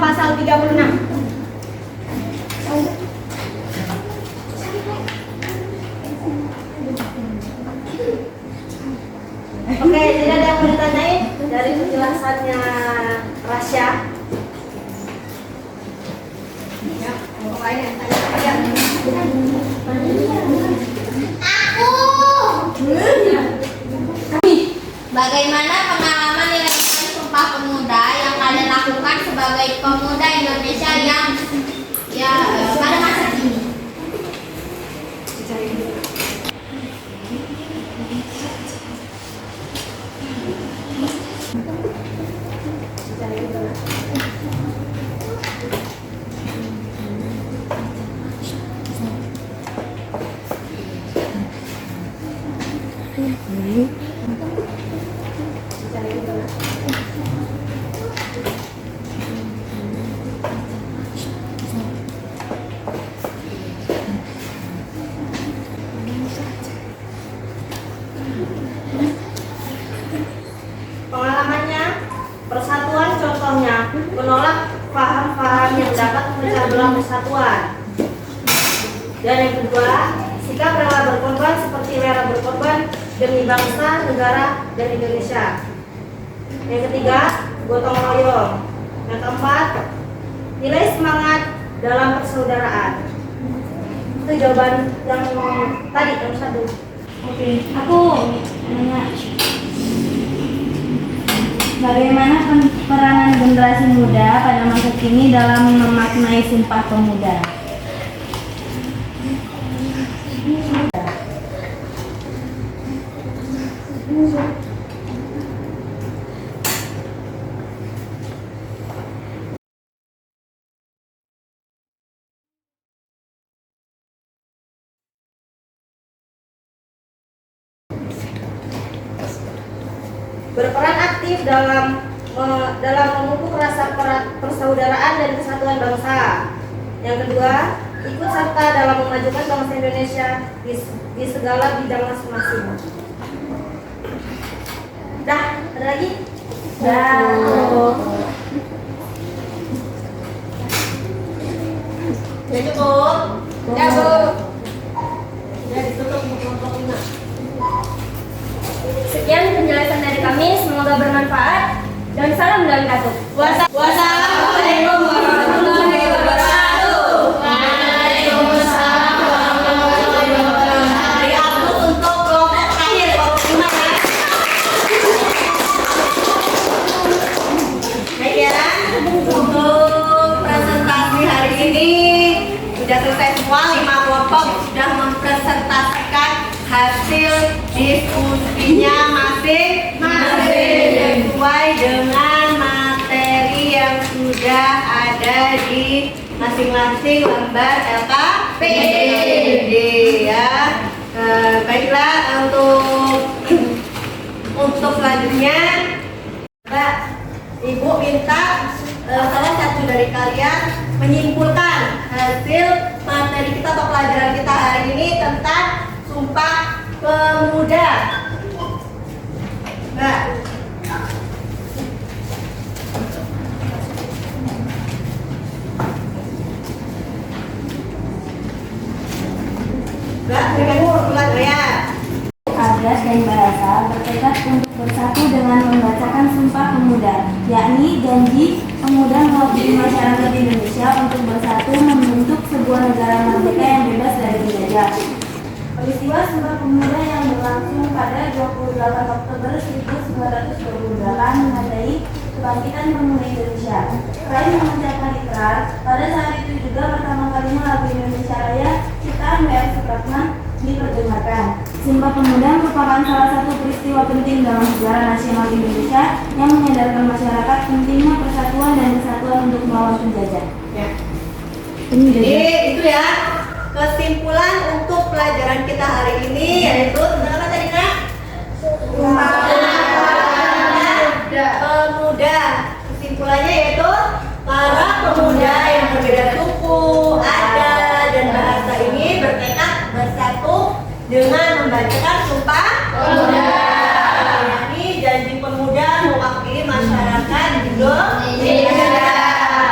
Pasal 36. Oke, jadi ada yang mau ditanyain dari penjelasannya Rasya? Ya, mau lain yang tanya aja. Bagaimana pengalaman nilai-nilai Sumpah Pemuda yang kalian lakukan sebagai pemuda Indonesia yang pada masa kini? Pengalamannya, persatuan contohnya menolak paham-paham yang dapat memecah belah persatuan. Dan yang kedua, sikap rela berkorban seperti rela berkorban demi bangsa, negara, dan Indonesia. Yang ketiga, gotong royong. Yang keempat, nilai semangat dalam persaudaraan. Itu jawaban yang tadi, yang satu. Oke, aku nanya. Bagaimana peranan generasi muda pada masa kini dalam memaknai Sumpah Pemuda? berperan aktif dalam memupuk rasa persaudaraan dan kesatuan bangsa. Yang kedua, ikut serta dalam memajukan bangsa Indonesia di segala bidang masing-masing. Dah, ada lagi? Ya cukup. Ya, Bu. Ya ditutup untuk kelompok 5. Sekian penjelasan dari kami, semoga bermanfaat dan salam dari Katup. Wassalamualaikum warahmatullahi wabarakatuh. Waalaikumsalam warahmatullahi wabarakatuh. Dari aku untuk kelompok terakhir, kelompok 5 ya. Baik ya, untuk presentasi hari ini sudah selesai semua. 5 kelompok sudah mempresentasikan hasil diskusinya masing-masing sesuai dengan materi yang sudah ada di masing-masing lembar LKPD ya. Baiklah, untuk selanjutnya Mbak Ibu minta salah satu dari kalian menyimpulkan hasil materi kita atau pelajaran kita hari ini tentang Sumpah Pemuda. Mbak. Mbak, berikan kumpulan ya. Adat dan bahasa bertekad untuk bersatu dengan membacakan Sumpah Pemuda, yakni janji pemuda mewakili masyarakat Indonesia untuk bersatu membentuk sebuah negara merdeka yang bebas dari penjajah. Peristiwa Sumpah Pemuda yang berlangsung pada 28 Oktober 1928 menandai kebangkitan pemuda Indonesia. Selain mengucapkan ikrar, pada saat itu juga pertama kalinya lagu Indonesia Raya ciptaan W.R. Supratman diperdengarkan. Sumpah Pemuda merupakan salah satu peristiwa penting dalam sejarah nasional Indonesia yang menyadarkan masyarakat pentingnya persatuan dan kesatuan untuk melawan penjajah. Ya. Jadi itu ya kesimpulan untuk pelajaran kita hari ini, yaitu tentang apa tadi Kak? Sumpah Pemuda. Kesimpulannya yaitu para pemuda yang berbeda suku, adat, dan bahasa ini bertekad bersatu dengan membacakan Sumpah Pemuda. Yakni janji pemuda mewakili masyarakat Indonesia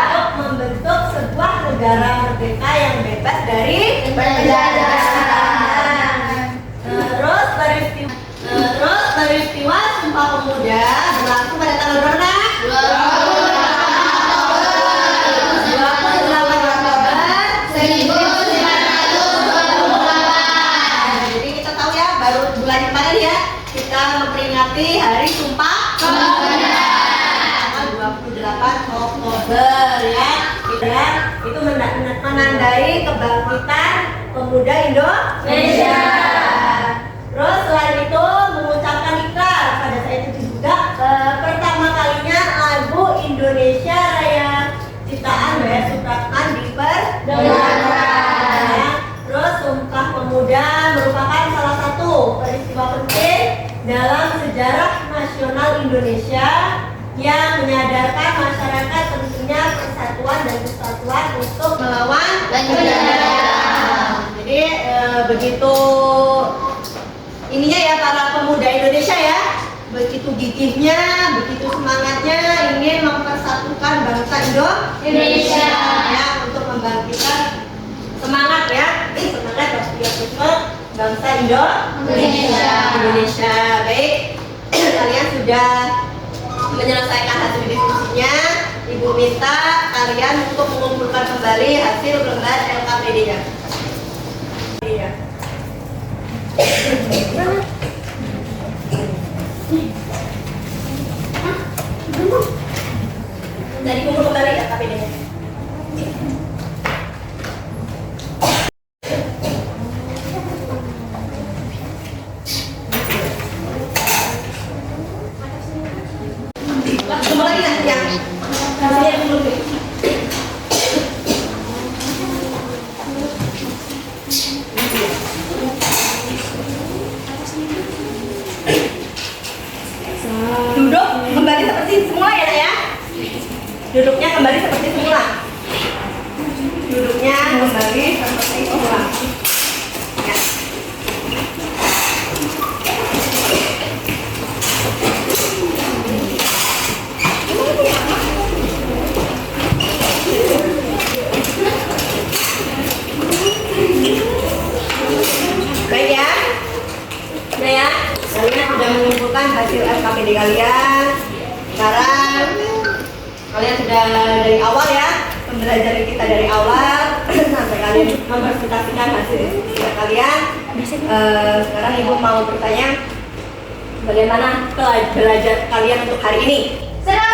untuk membentuk sebuah negara merdeka yang bebas dari penjajahan. Terus peristiwa Sumpah Pemuda berlangsung pada tanggal berapa? 28 Oktober 1928. Jadi kita tahu ya, baru bulan kemarin ya kita memperingati Hari Sumpah Pemuda tanggal 28 Oktober ya. Itu menandai kebangkitan pemuda Indonesia. Terus selain itu mengucapkan ikrar pada saat itu juga pertama kalinya lagu Indonesia Raya ciptaan W.R. Supratman diperdengarkan. Terus Sumpah Pemuda merupakan salah satu peristiwa penting dalam sejarah nasional Indonesia yang menyadarkan masyarakat pentingnya persatuan dan kesatuan untuk melawan penjajah. Jadi begitu ininya ya para pemuda Indonesia ya, begitu gigihnya, begitu semangatnya ingin mempersatukan bangsa Indonesia ya, untuk membangkitkan semangat ya, semangat patriotisme bangsa Indonesia. Baik, kalian sudah menyelesaikan hasil diskusinya. Ibu minta kalian untuk mengumpulkan kembali hasil lembar LKPD-nya. Iya. Jadi kumpul kembali LKPD-nya. Kumpul lagi nggak yang hasilnya kumpul dulu. Duduknya kembali seperti semula. Duduknya kembali seperti semula. Ya. Baik ya. Udah ya. Kalian sudah mengumpulkan hasil SKPD kalian. Sekarang kalian sudah dari awal ya, pembelajaran kita dari awal sampai kalian mempresentasikan hasil kalian. Sekarang ibu mau bertanya, bagaimana belajar kalian untuk hari ini? Seru.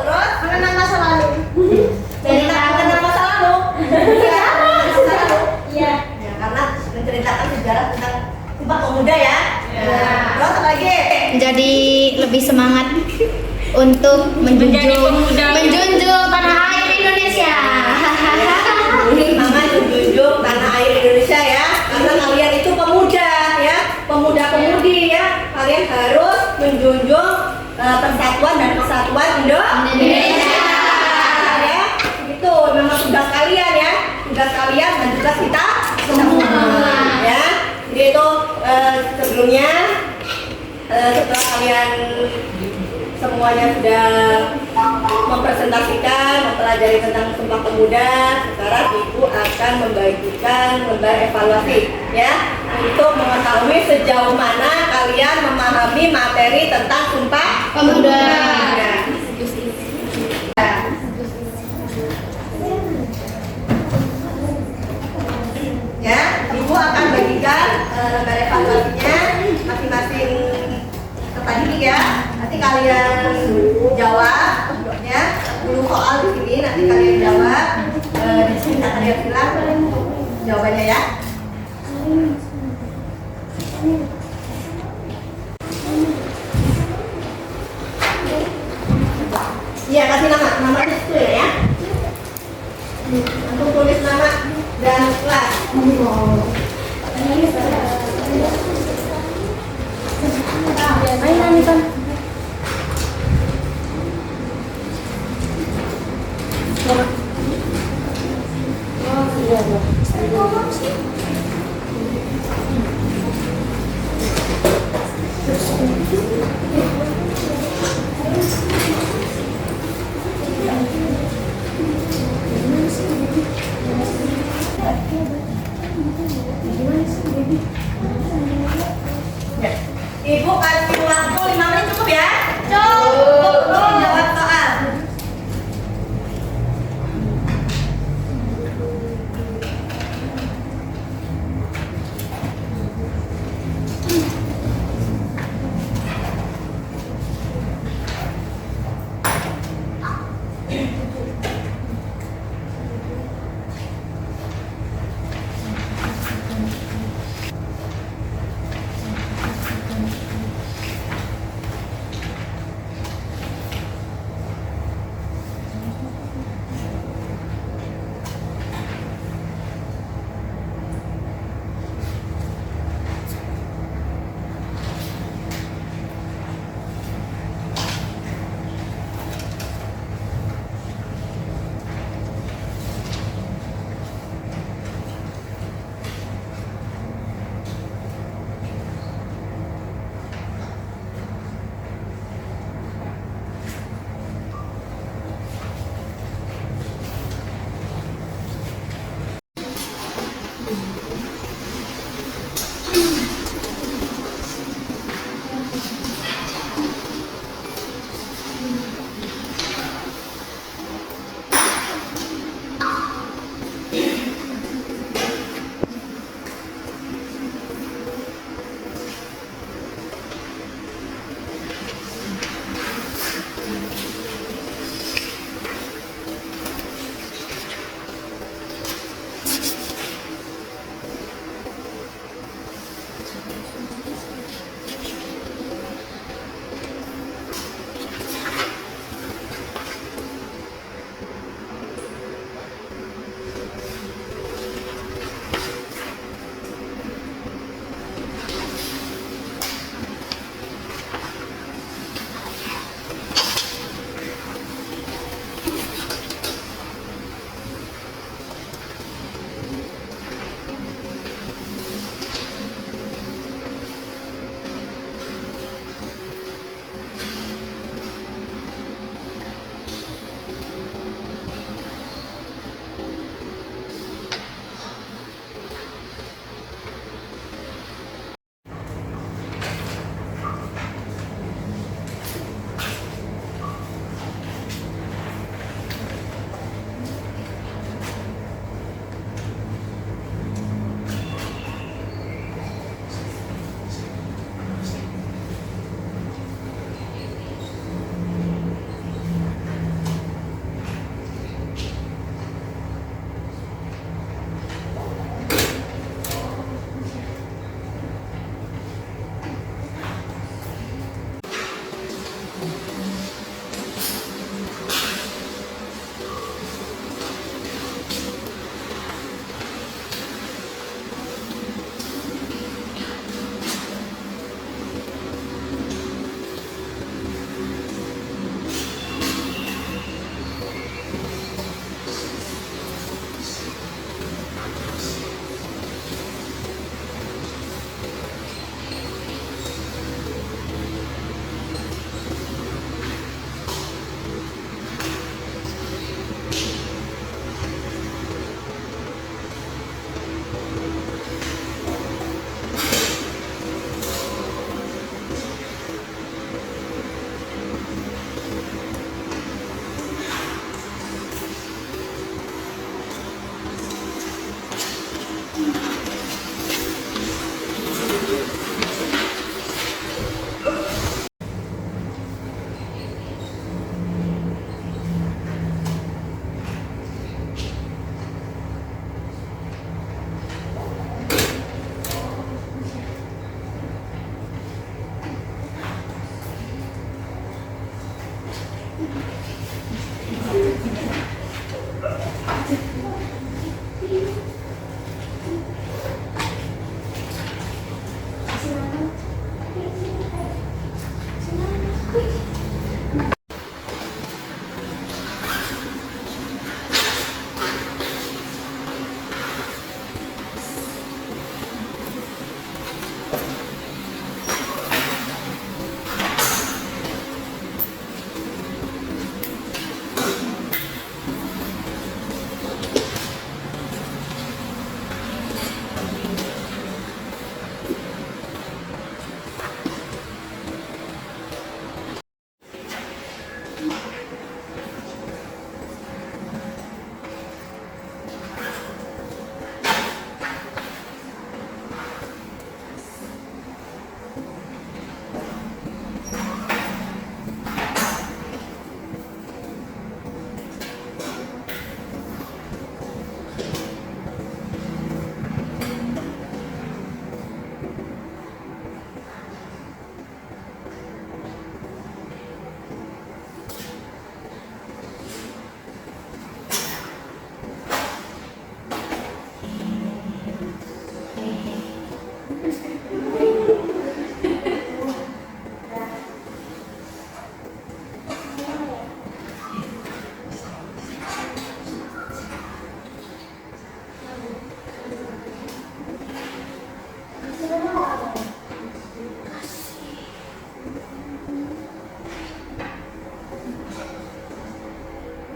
Terus mengenang masa lalu. Mengenang masa lalu. Iya. Ya, karena menceritakan sejarah tentang Sumpah Pemuda ya. Terus apa lagi? Menjadi lebih semangat untuk menjunjung tanah air Indonesia. Semangat menjunjung tanah air Indonesia ya. Karena kalian itu pemuda ya, pemuda-pemudi ya. Kalian harus menjunjung persatuan dan kesatuan Indonesia. Ya, itu memang tugas kalian ya, tugas kalian dan tugas kita semua ya. Jadi itu sebelumnya setelah kalian semuanya sudah mempresentasikan, mempelajari tentang Sumpah Pemuda, sekarang ibu akan membagikan lembar evaluasi ya, untuk mengetahui sejauh mana kalian memahami materi tentang Sumpah Pemuda. Ya, ibu akan bagikan lembar evaluasinya masing-masing tadi ya. Nanti kalian jawab ya, 10 soal di sini nanti kalian jawab. Di sini kalian bilang jawabannya ya. Iya, kasih nama di situ ya. Untuk tulis nama dan kelas.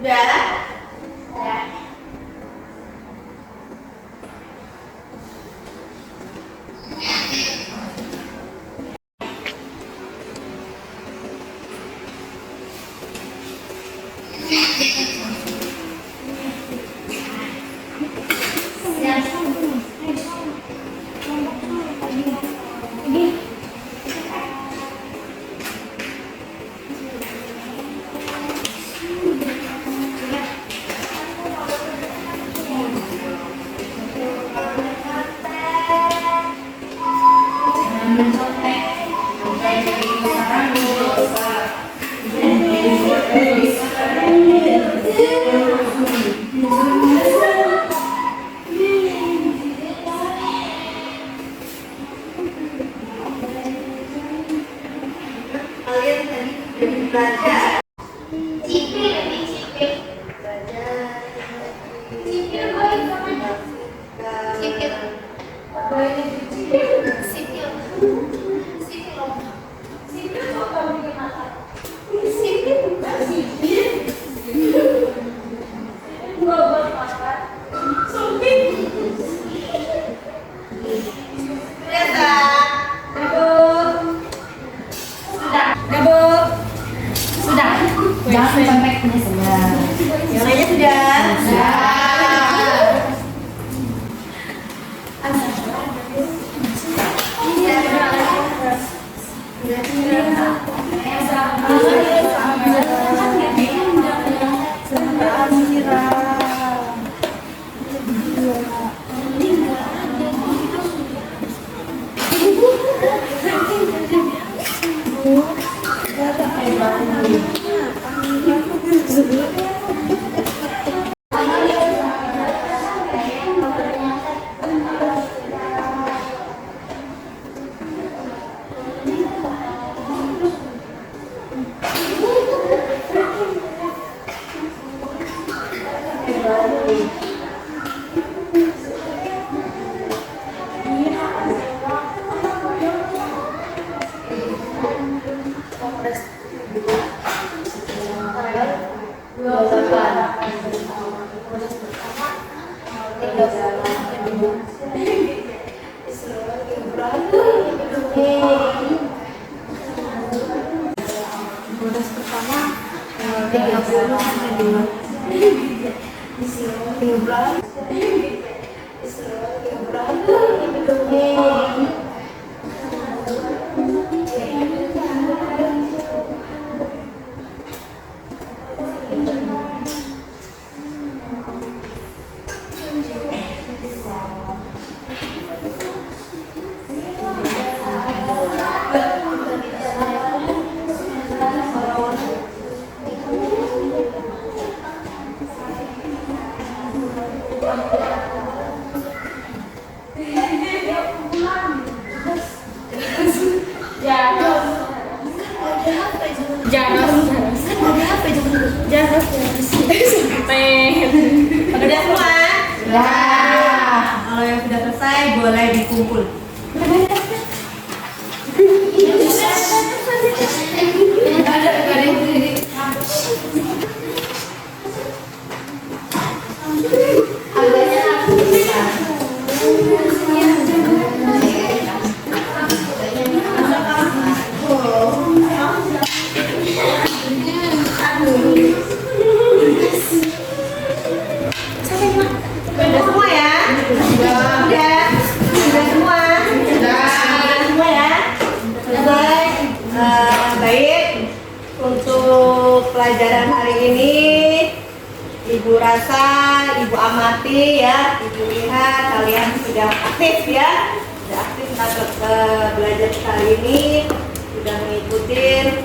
Udah? Kalian tadi udah belajar. Sipil ini sipil. Sipil baik namanya. Sipil. Sipil. Sipil. Sipil. Sipil kok kamu bikin apa? Sipil. Sipil. Enggak buat makan. Sipil. Biasa. Bu. Sudah. Jangan sampai sudah. Yang lainnya sudah. Sudah semua? Sudah. Kalau yang sudah selesai boleh dikumpul. Sudah semua ya? Sudah semua? Sudah semua ya? Selesai. Baik. Untuk pelajaran hari ini, Ibu rasa, Ibu amati ya, Ibu lihat kalian sudah aktif ya, sudah aktif belajar kali ini, sudah mengikuti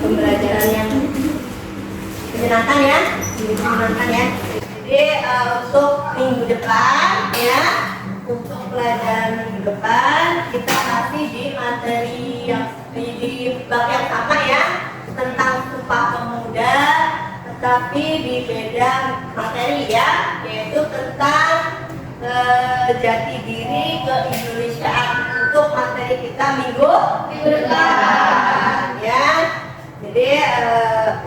pembelajaran yang menyenangkan ya, Jadi untuk minggu depan ya, untuk pelajaran minggu depan kita masih di materi yang di bab yang sama ya, tentang Sumpah Pemuda, tetapi di beda materi ya, yaitu tentang jati diri keindonesiaan untuk materi kita minggu depan ya. Jadi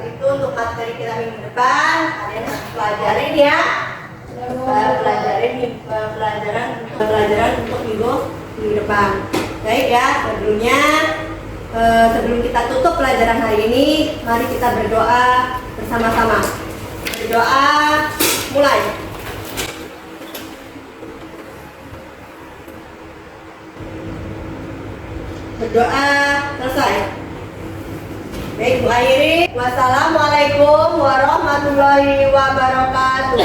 itu untuk materi kita minggu depan, kalian harus pelajarin ya. Pelajaran untuk minggu depan. Baik ya, sebelum kita tutup pelajaran hari ini, mari kita berdoa bersama-sama. Berdoa mulai. Berdoa selesai. Baik, Bu akhiri. Wassalamualaikum warahmatullahi wabarakatuh.